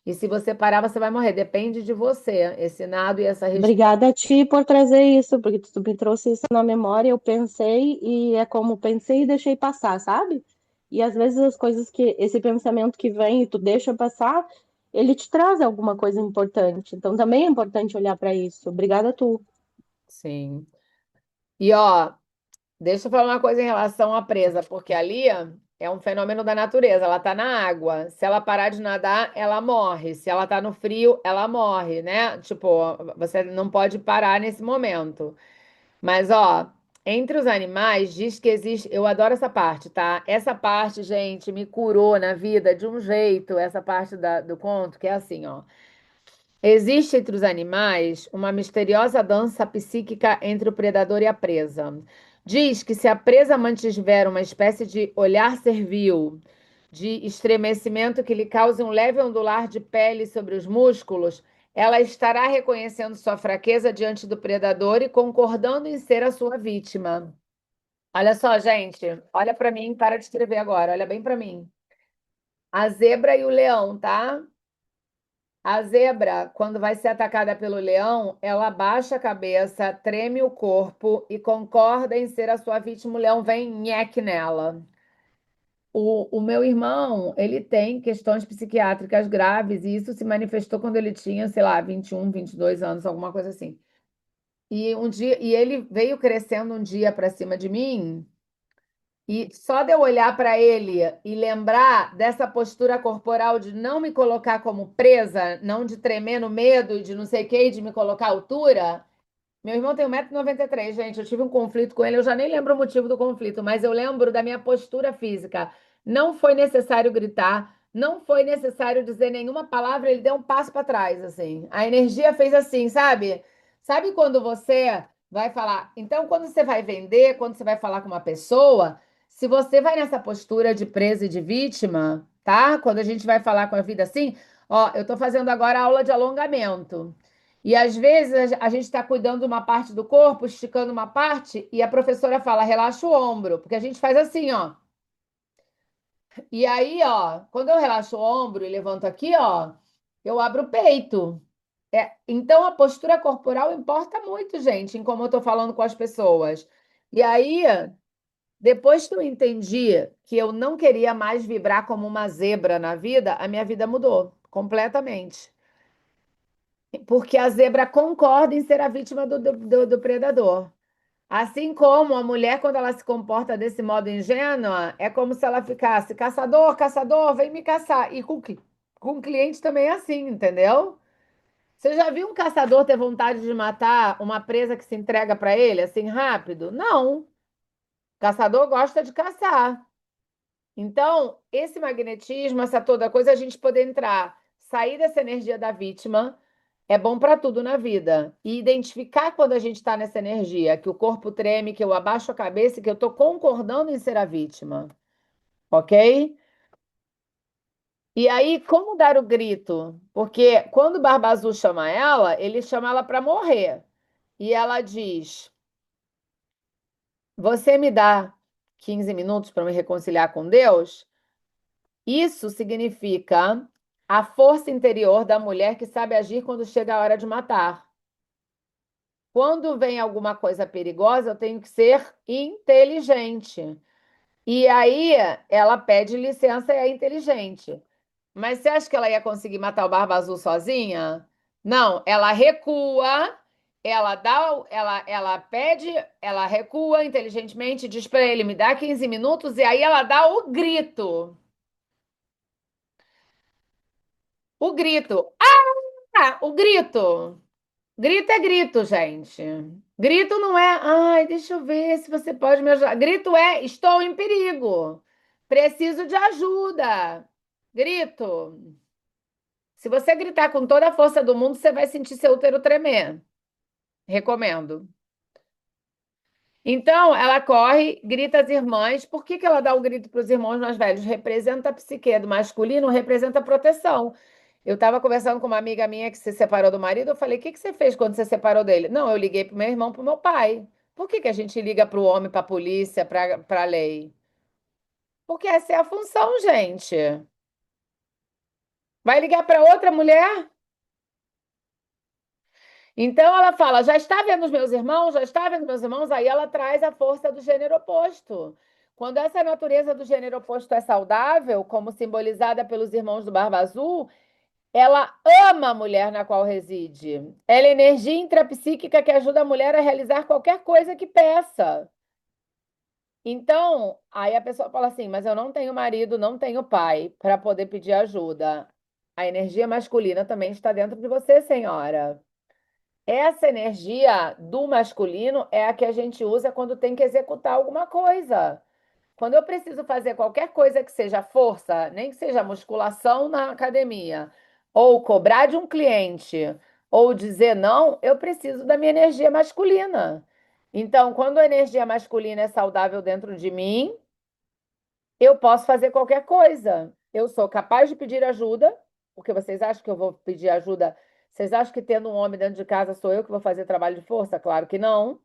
E se você parar, você vai morrer. Depende de você, esse nado e essa respiração. Obrigada a ti por trazer isso, porque tu me trouxe isso na memória, eu pensei e é como pensei e deixei passar, sabe? E às vezes as coisas que, esse pensamento que vem e tu deixa passar, ele te traz alguma coisa importante. Então também é importante olhar para isso. Obrigada a tu. Sim. E ó, deixa eu falar uma coisa em relação à presa, porque ali é um fenômeno da natureza. Ela está na água. Se ela parar de nadar, ela morre. Se ela está no frio, ela morre, né? Tipo, você não pode parar nesse momento. Mas, ó, entre os animais, diz que existe. Eu adoro essa parte, tá? Essa parte, gente, me curou na vida de um jeito, essa parte do conto, que é assim, ó. Existe entre os animais uma misteriosa dança psíquica entre o predador e a presa. Diz que se a presa mantiver uma espécie de olhar servil, de estremecimento que lhe cause um leve ondular de pele sobre os músculos, ela estará reconhecendo sua fraqueza diante do predador e concordando em ser a sua vítima. Olha só, gente, olha para mim, para de escrever agora, olha bem para mim. A zebra e o leão, tá? A zebra, quando vai ser atacada pelo leão, ela abaixa a cabeça, treme o corpo e concorda em ser a sua vítima. O leão vem nheque nela. O meu irmão, ele tem questões psiquiátricas graves e isso se manifestou quando ele tinha, sei lá, 21, 22 anos, alguma coisa assim. E um dia, e ele veio crescendo um dia para cima de mim. E só de eu olhar para ele e lembrar dessa postura corporal de não me colocar como presa, não de tremer no medo e de não sei o que, de me colocar à altura. Meu irmão tem 1,93 m, gente. Eu tive um conflito com ele, eu já nem lembro o motivo do conflito, mas eu lembro da minha postura física. Não foi necessário gritar, não foi necessário dizer nenhuma palavra, ele deu um passo para trás, assim. A energia fez assim, sabe? Sabe quando você vai falar? Então, quando você vai vender, quando você vai falar com uma pessoa, se você vai nessa postura de presa e de vítima, tá? Quando a gente vai falar com a vida assim, ó, eu tô fazendo agora aula de alongamento. E às vezes a gente está cuidando de uma parte do corpo, esticando uma parte, e a professora fala, relaxa o ombro, porque a gente faz assim, ó. E aí, ó, quando eu relaxo o ombro e levanto aqui, ó, eu abro o peito. Então a postura corporal importa muito, gente, em como eu tô falando com as pessoas. E aí, depois que eu entendi que eu não queria mais vibrar como uma zebra na vida, a minha vida mudou completamente. Porque a zebra concorda em ser a vítima do predador. Assim como a mulher, quando ela se comporta desse modo ingênua, é como se ela ficasse caçador, caçador, vem me caçar. E com o cliente também é assim, entendeu? Você já viu um caçador ter vontade de matar uma presa que se entrega para ele assim rápido? Não. O caçador gosta de caçar. Então, esse magnetismo, essa toda coisa, a gente poder entrar, sair dessa energia da vítima, é bom para tudo na vida. E identificar quando a gente está nessa energia, que o corpo treme, que eu abaixo a cabeça e que eu estou concordando em ser a vítima. Ok? E aí, como dar o grito? Porque quando o Barba Azul chama ela, ele chama ela para morrer. E ela diz: Você me dá 15 minutos para me reconciliar com Deus? Isso significa a força interior da mulher que sabe agir quando chega a hora de matar. Quando vem alguma coisa perigosa, eu tenho que ser inteligente. E aí ela pede licença e é inteligente. Mas você acha que ela ia conseguir matar o Barba Azul sozinha? Não, ela recua, ela pede, ela recua inteligentemente, diz para ele, me dá 15 minutos, e aí ela dá o grito. O grito. Ah, o grito. Grito é grito, gente. Grito não é, ai, deixa eu ver se você pode me ajudar. Grito é, estou em perigo. Preciso de ajuda. Grito. Se você gritar com toda a força do mundo, você vai sentir seu útero tremer. Recomendo. Então, ela corre, grita às irmãs. Por que que ela dá o grito para os irmãos mais velhos? Representa a psique do masculino, representa a proteção. Eu estava conversando com uma amiga minha que se separou do marido. Eu falei: O que que você fez quando você separou dele? Não, eu liguei para o meu irmão, para o meu pai. Por que que a gente liga para o homem, para a polícia, para a lei? Porque essa é a função, gente. Vai ligar para outra mulher? Então ela fala: já está vendo os meus irmãos? Já está vendo meus irmãos? Aí ela traz a força do gênero oposto. Quando essa natureza do gênero oposto é saudável, como simbolizada pelos irmãos do Barba Azul, ela ama a mulher na qual reside. Ela é energia intrapsíquica que ajuda a mulher a realizar qualquer coisa que peça. Então, aí a pessoa fala assim: mas eu não tenho marido, não tenho pai para poder pedir ajuda. A energia masculina também está dentro de você, senhora. Essa energia do masculino é a que a gente usa quando tem que executar alguma coisa. Quando eu preciso fazer qualquer coisa que seja força, nem que seja musculação na academia, ou cobrar de um cliente, ou dizer não, eu preciso da minha energia masculina. Então, quando a energia masculina é saudável dentro de mim, eu posso fazer qualquer coisa. Eu sou capaz de pedir ajuda, porque vocês acham que eu vou pedir ajuda? Vocês acham que tendo um homem dentro de casa sou eu que vou fazer trabalho de força? Claro que não.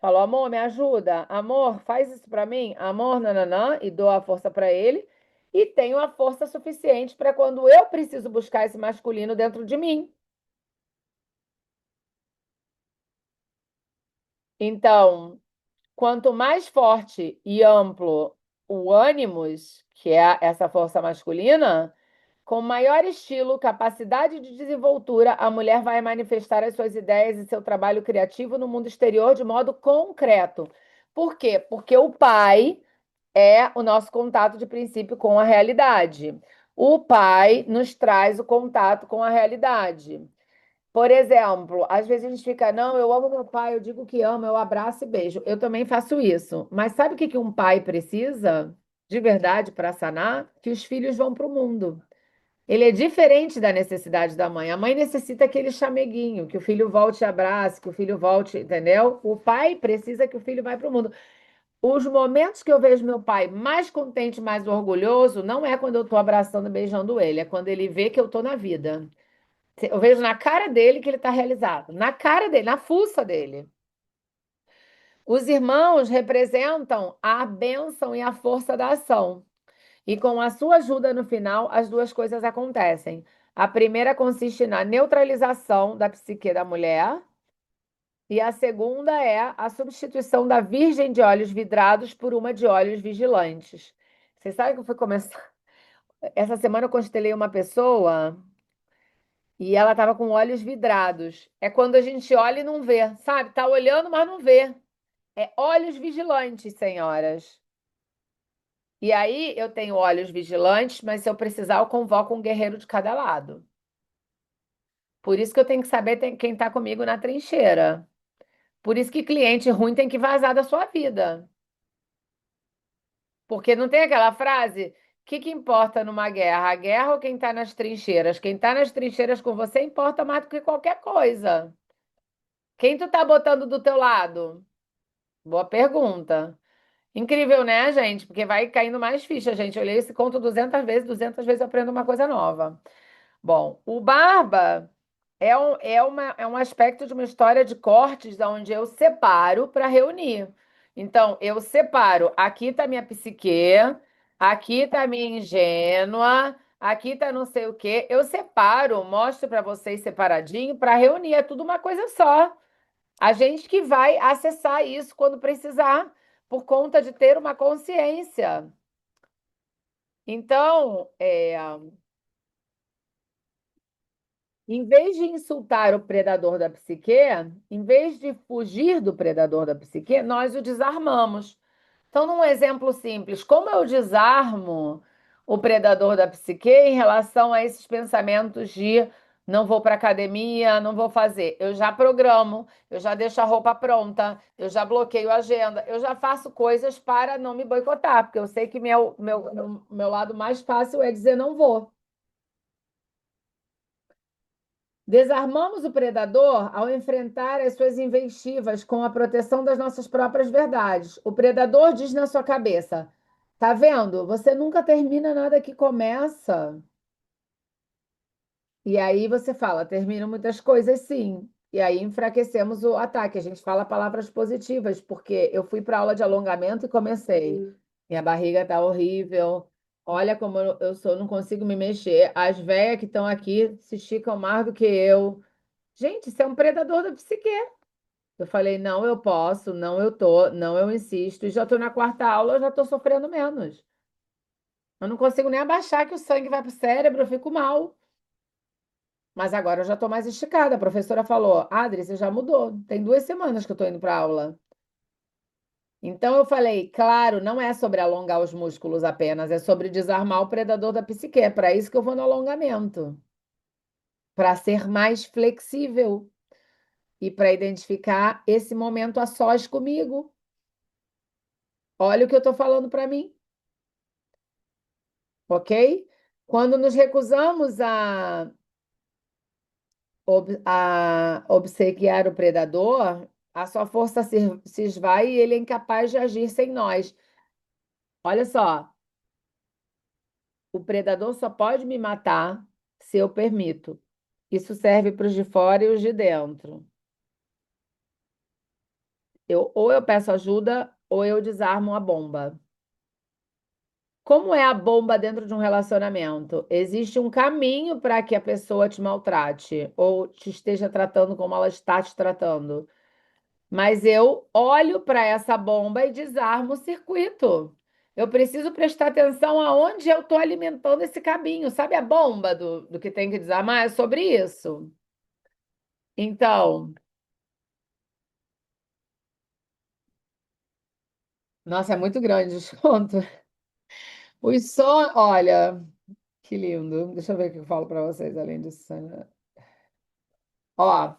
Falou, amor, me ajuda. Amor, faz isso para mim. Amor, nananã, e dou a força para ele. E tenho a força suficiente para quando eu preciso buscar esse masculino dentro de mim. Então, quanto mais forte e amplo o ânimos, que é essa força masculina, com maior estilo, capacidade de desenvoltura, a mulher vai manifestar as suas ideias e seu trabalho criativo no mundo exterior de modo concreto. Por quê? Porque o pai é o nosso contato de princípio com a realidade. O pai nos traz o contato com a realidade. Por exemplo, às vezes a gente fica, não, eu amo meu pai, eu digo que amo, eu abraço e beijo. Eu também faço isso. Mas sabe o que que um pai precisa de verdade para sanar? Que os filhos vão para o mundo. Ele é diferente da necessidade da mãe. A mãe necessita aquele chameguinho, que o filho volte e abrace, que o filho volte, entendeu? O pai precisa que o filho vá para o mundo. Os momentos que eu vejo meu pai mais contente, mais orgulhoso, não é quando eu estou abraçando e beijando ele, é quando ele vê que eu estou na vida. Eu vejo na cara dele que ele está realizado. Na cara dele, na fuça dele. Os irmãos representam a bênção e a força da ação. E com a sua ajuda no final, as duas coisas acontecem. A primeira consiste na neutralização da psique da mulher, e a segunda é a substituição da virgem de olhos vidrados por uma de olhos vigilantes. Você sabe que eu fui começar. Essa semana eu constelei uma pessoa e ela estava com olhos vidrados. É quando a gente olha e não vê, sabe? Tá olhando, mas não vê. É olhos vigilantes, senhoras. E aí eu tenho olhos vigilantes, mas se eu precisar, eu convoco um guerreiro de cada lado. Por isso que eu tenho que saber quem está comigo na trincheira. Por isso que cliente ruim tem que vazar da sua vida. Porque não tem aquela frase: o que importa numa guerra? A guerra ou quem está nas trincheiras? Quem está nas trincheiras com você importa mais do que qualquer coisa. Quem tu tá botando do teu lado? Boa pergunta. Incrível, né, gente? Porque vai caindo mais ficha, gente. Eu olhei esse conto 200 vezes eu aprendo uma coisa nova. Bom, o Barba é um aspecto de uma história de cortes onde eu separo para reunir. Então, eu separo. Aqui está minha psique, aqui está minha ingênua, aqui está não sei o quê. Eu separo, mostro para vocês separadinho para reunir. É tudo uma coisa só. A gente que vai acessar isso quando precisar, por conta de ter uma consciência. Então, em vez de insultar o predador da psique, em vez de fugir do predador da psique, nós o desarmamos. Então, num exemplo simples, como eu desarmo o predador da psique em relação a esses pensamentos de não vou para academia, não vou fazer? Eu já programo, eu já deixo a roupa pronta, eu já bloqueio a agenda, eu já faço coisas para não me boicotar, porque eu sei que meu lado mais fácil é dizer não vou. Desarmamos o predador ao enfrentar as suas inventivas com a proteção das nossas próprias verdades. O predador diz na sua cabeça: tá vendo? Você nunca termina nada que começa. E aí você fala: termino muitas coisas, sim. E aí enfraquecemos o ataque. A gente fala palavras positivas, porque eu fui para aula de alongamento e comecei. Minha barriga tá horrível. Olha como eu sou, não consigo me mexer. As velhas que estão aqui se esticam mais do que eu. Gente, isso é um predador da psique. Eu falei, não, eu posso, não, eu tô, não, eu insisto. E já tô na quarta aula, eu já tô sofrendo menos. Eu não consigo nem abaixar que o sangue vai pro cérebro, eu fico mal. Mas agora eu já tô mais esticada. A professora falou, Adri, você já mudou. Tem 2 semanas que eu tô indo pra aula. Então eu falei, claro, não é sobre alongar os músculos apenas, é sobre desarmar o predador da psique. É para isso que eu vou no alongamento. Para ser mais flexível e para identificar esse momento a sós comigo. Olha o que eu estou falando para mim, ok? Quando nos recusamos a obsequiar o predador, a sua força se esvai e ele é incapaz de agir sem nós. Olha só, o predador só pode me matar se eu permito. Isso serve para os de fora e os de dentro. Ou eu peço ajuda, ou eu desarmo a bomba. Como é a bomba dentro de um relacionamento? Existe um caminho para que a pessoa te maltrate ou te esteja tratando como ela está te tratando. Mas eu olho para essa bomba e desarmo o circuito. Eu preciso prestar atenção aonde eu estou alimentando esse caminho. Sabe a bomba do que tem que desarmar? É sobre isso. Então, nossa, é muito grande o desconto. Os sonhos, olha, que lindo. Deixa eu ver o que eu falo para vocês além disso. Ó,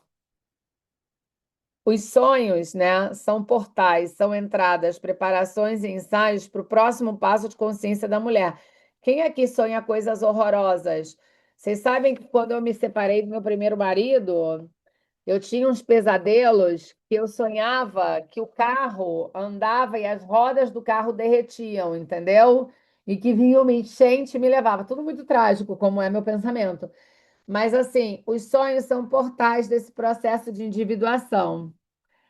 os sonhos, né, são portais, são entradas, preparações e ensaios para o próximo passo de consciência da mulher. Quem aqui sonha coisas horrorosas? Vocês sabem que quando eu me separei do meu primeiro marido, eu tinha uns pesadelos que eu sonhava que o carro andava e as rodas do carro derretiam, entendeu? E que vinha uma enchente e me levava. Tudo muito trágico, como é meu pensamento. Mas assim, os sonhos são portais desse processo de individuação.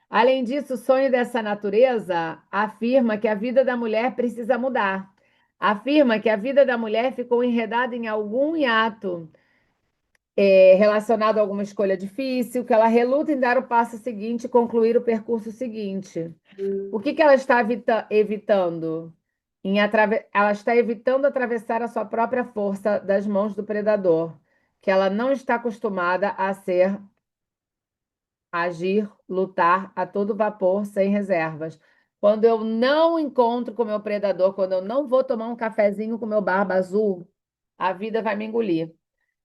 Além disso, o sonho dessa natureza afirma que a vida da mulher precisa mudar. Afirma que a vida da mulher ficou enredada em algum hiato, relacionado a alguma escolha difícil, que ela reluta em dar o passo seguinte e concluir o percurso seguinte. O que que ela está evitando? Ela está evitando atravessar a sua própria força das mãos do predador, que ela não está acostumada a ser, agir, lutar a todo vapor, sem reservas. Quando eu não encontro com o meu predador, quando eu não vou tomar um cafezinho com meu barba azul, a vida vai me engolir.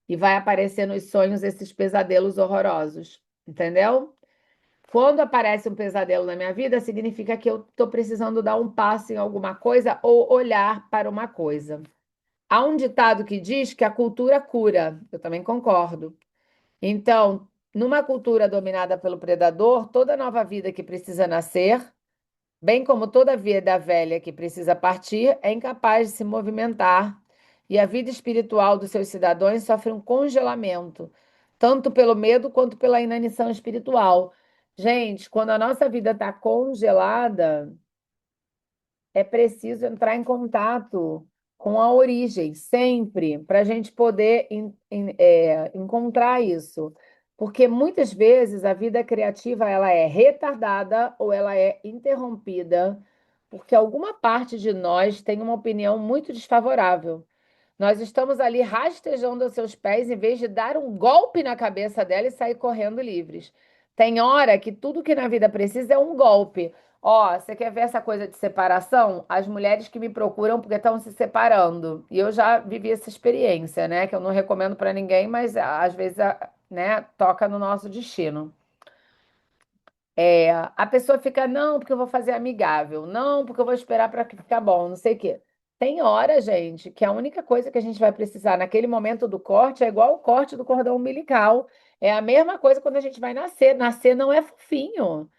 E vai aparecer nos sonhos esses pesadelos horrorosos. Entendeu? Quando aparece um pesadelo na minha vida, significa que eu estou precisando dar um passo em alguma coisa ou olhar para uma coisa. Há um ditado que diz que a cultura cura. Eu também concordo. Então, numa cultura dominada pelo predador, toda nova vida que precisa nascer, bem como toda vida velha que precisa partir, é incapaz de se movimentar, e a vida espiritual dos seus cidadãos sofre um congelamento, tanto pelo medo quanto pela inanição espiritual. Gente, quando a nossa vida está congelada, é preciso entrar em contato com a origem, sempre, para a gente poder encontrar isso. Porque muitas vezes a vida criativa ela é retardada ou ela é interrompida, porque alguma parte de nós tem uma opinião muito desfavorável. Nós estamos ali rastejando aos seus pés em vez de dar um golpe na cabeça dela e sair correndo livres. Tem hora que tudo que na vida precisa é um golpe. Ó, você quer ver essa coisa de separação? As mulheres que me procuram porque estão se separando. E eu já vivi essa experiência, né? Que eu não recomendo para ninguém, mas às vezes, né, toca no nosso destino. A pessoa fica, não, porque eu vou fazer amigável, não, porque eu vou esperar para ficar bom, não sei o quê. Tem hora, gente, que a única coisa que a gente vai precisar naquele momento do corte é igual o corte do cordão umbilical. É a mesma coisa quando a gente vai nascer. Nascer não é fofinho.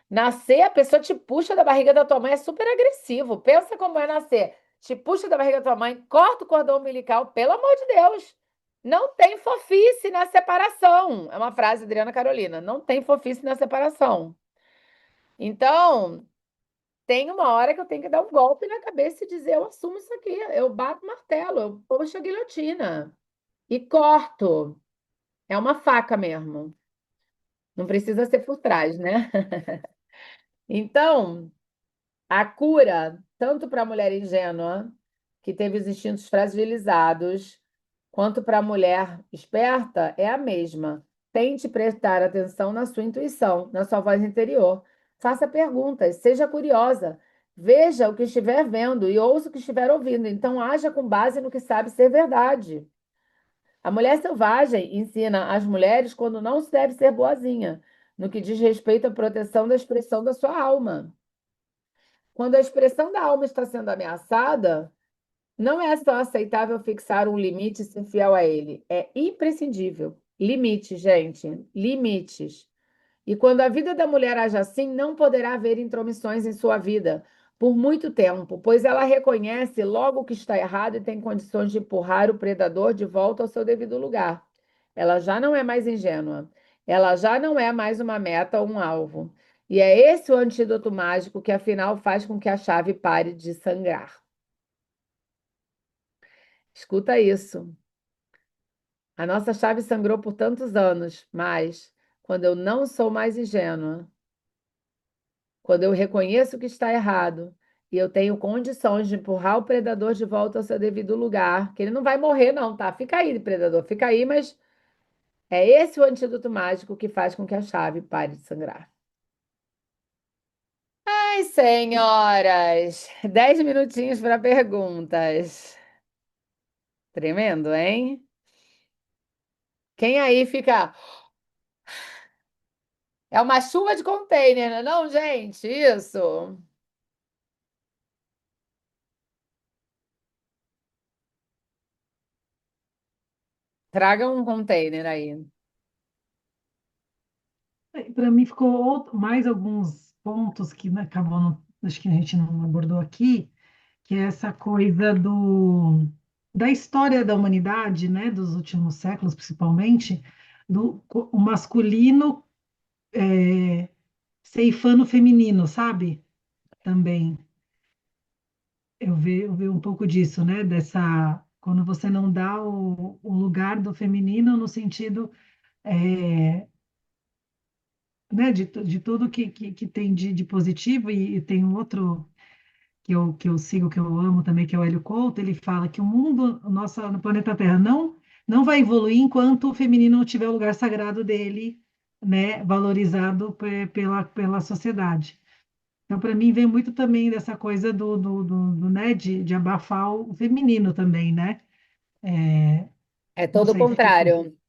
Nascer, a pessoa te puxa da barriga da tua mãe, é super agressivo. Pensa como é nascer. Te puxa da barriga da tua mãe, corta o cordão umbilical, pelo amor de Deus. Não tem fofice na separação. É uma frase da Adriana Carolina. Não tem fofice na separação. Então, tem uma hora que eu tenho que dar um golpe na cabeça e dizer: eu assumo isso aqui, eu bato o martelo, eu puxo a guilhotina e corto. É uma faca mesmo. Não precisa ser por trás, né? Então, a cura, tanto para a mulher ingênua, que teve os instintos fragilizados, quanto para a mulher esperta, é a mesma. Tente prestar atenção na sua intuição, na sua voz interior. Faça perguntas, seja curiosa. Veja o que estiver vendo e ouça o que estiver ouvindo. Então, haja com base no que sabe ser verdade. A mulher selvagem ensina às mulheres quando não se deve ser boazinha, no que diz respeito à proteção da expressão da sua alma. Quando a expressão da alma está sendo ameaçada, não é só aceitável fixar um limite e ser fiel a ele. É imprescindível. Limites, gente. Limites. E quando a vida da mulher age assim, não poderá haver intromissões em sua vida por muito tempo, pois ela reconhece logo o que está errado e tem condições de empurrar o predador de volta ao seu devido lugar. Ela já não é mais ingênua. Ela já não é mais uma meta ou um alvo. E é esse o antídoto mágico que, afinal, faz com que a chave pare de sangrar. Escuta isso. A nossa chave sangrou por tantos anos, mas quando eu não sou mais ingênua, quando eu reconheço que está errado e eu tenho condições de empurrar o predador de volta ao seu devido lugar, que ele não vai morrer, não, tá? Fica aí, predador, fica aí, mas é esse o antídoto mágico que faz com que a chave pare de sangrar. Ai, senhoras, 10 minutinhos para perguntas. Tremendo, hein? Quem aí fica. É uma chuva de container, não é não, gente? Isso. Traga um container aí. Para mim ficou mais alguns pontos que acho que a gente não abordou aqui, que é essa coisa do da história da humanidade, né, dos últimos séculos, principalmente, o masculino ceifando o feminino, sabe? Também. Eu vi um pouco disso, né? Quando você não dá o lugar do feminino no sentido, né, de tudo que tem de positivo, e tem um outro que eu sigo, que eu amo também, que é o Hélio Couto. Ele fala que o mundo, no planeta Terra, não vai evoluir enquanto o feminino não tiver o lugar sagrado dele, né, valorizado pela sociedade. Então, para mim, vem muito também dessa coisa né, de abafar o feminino também, né? É Não todo o sei, fica aqui. contrário.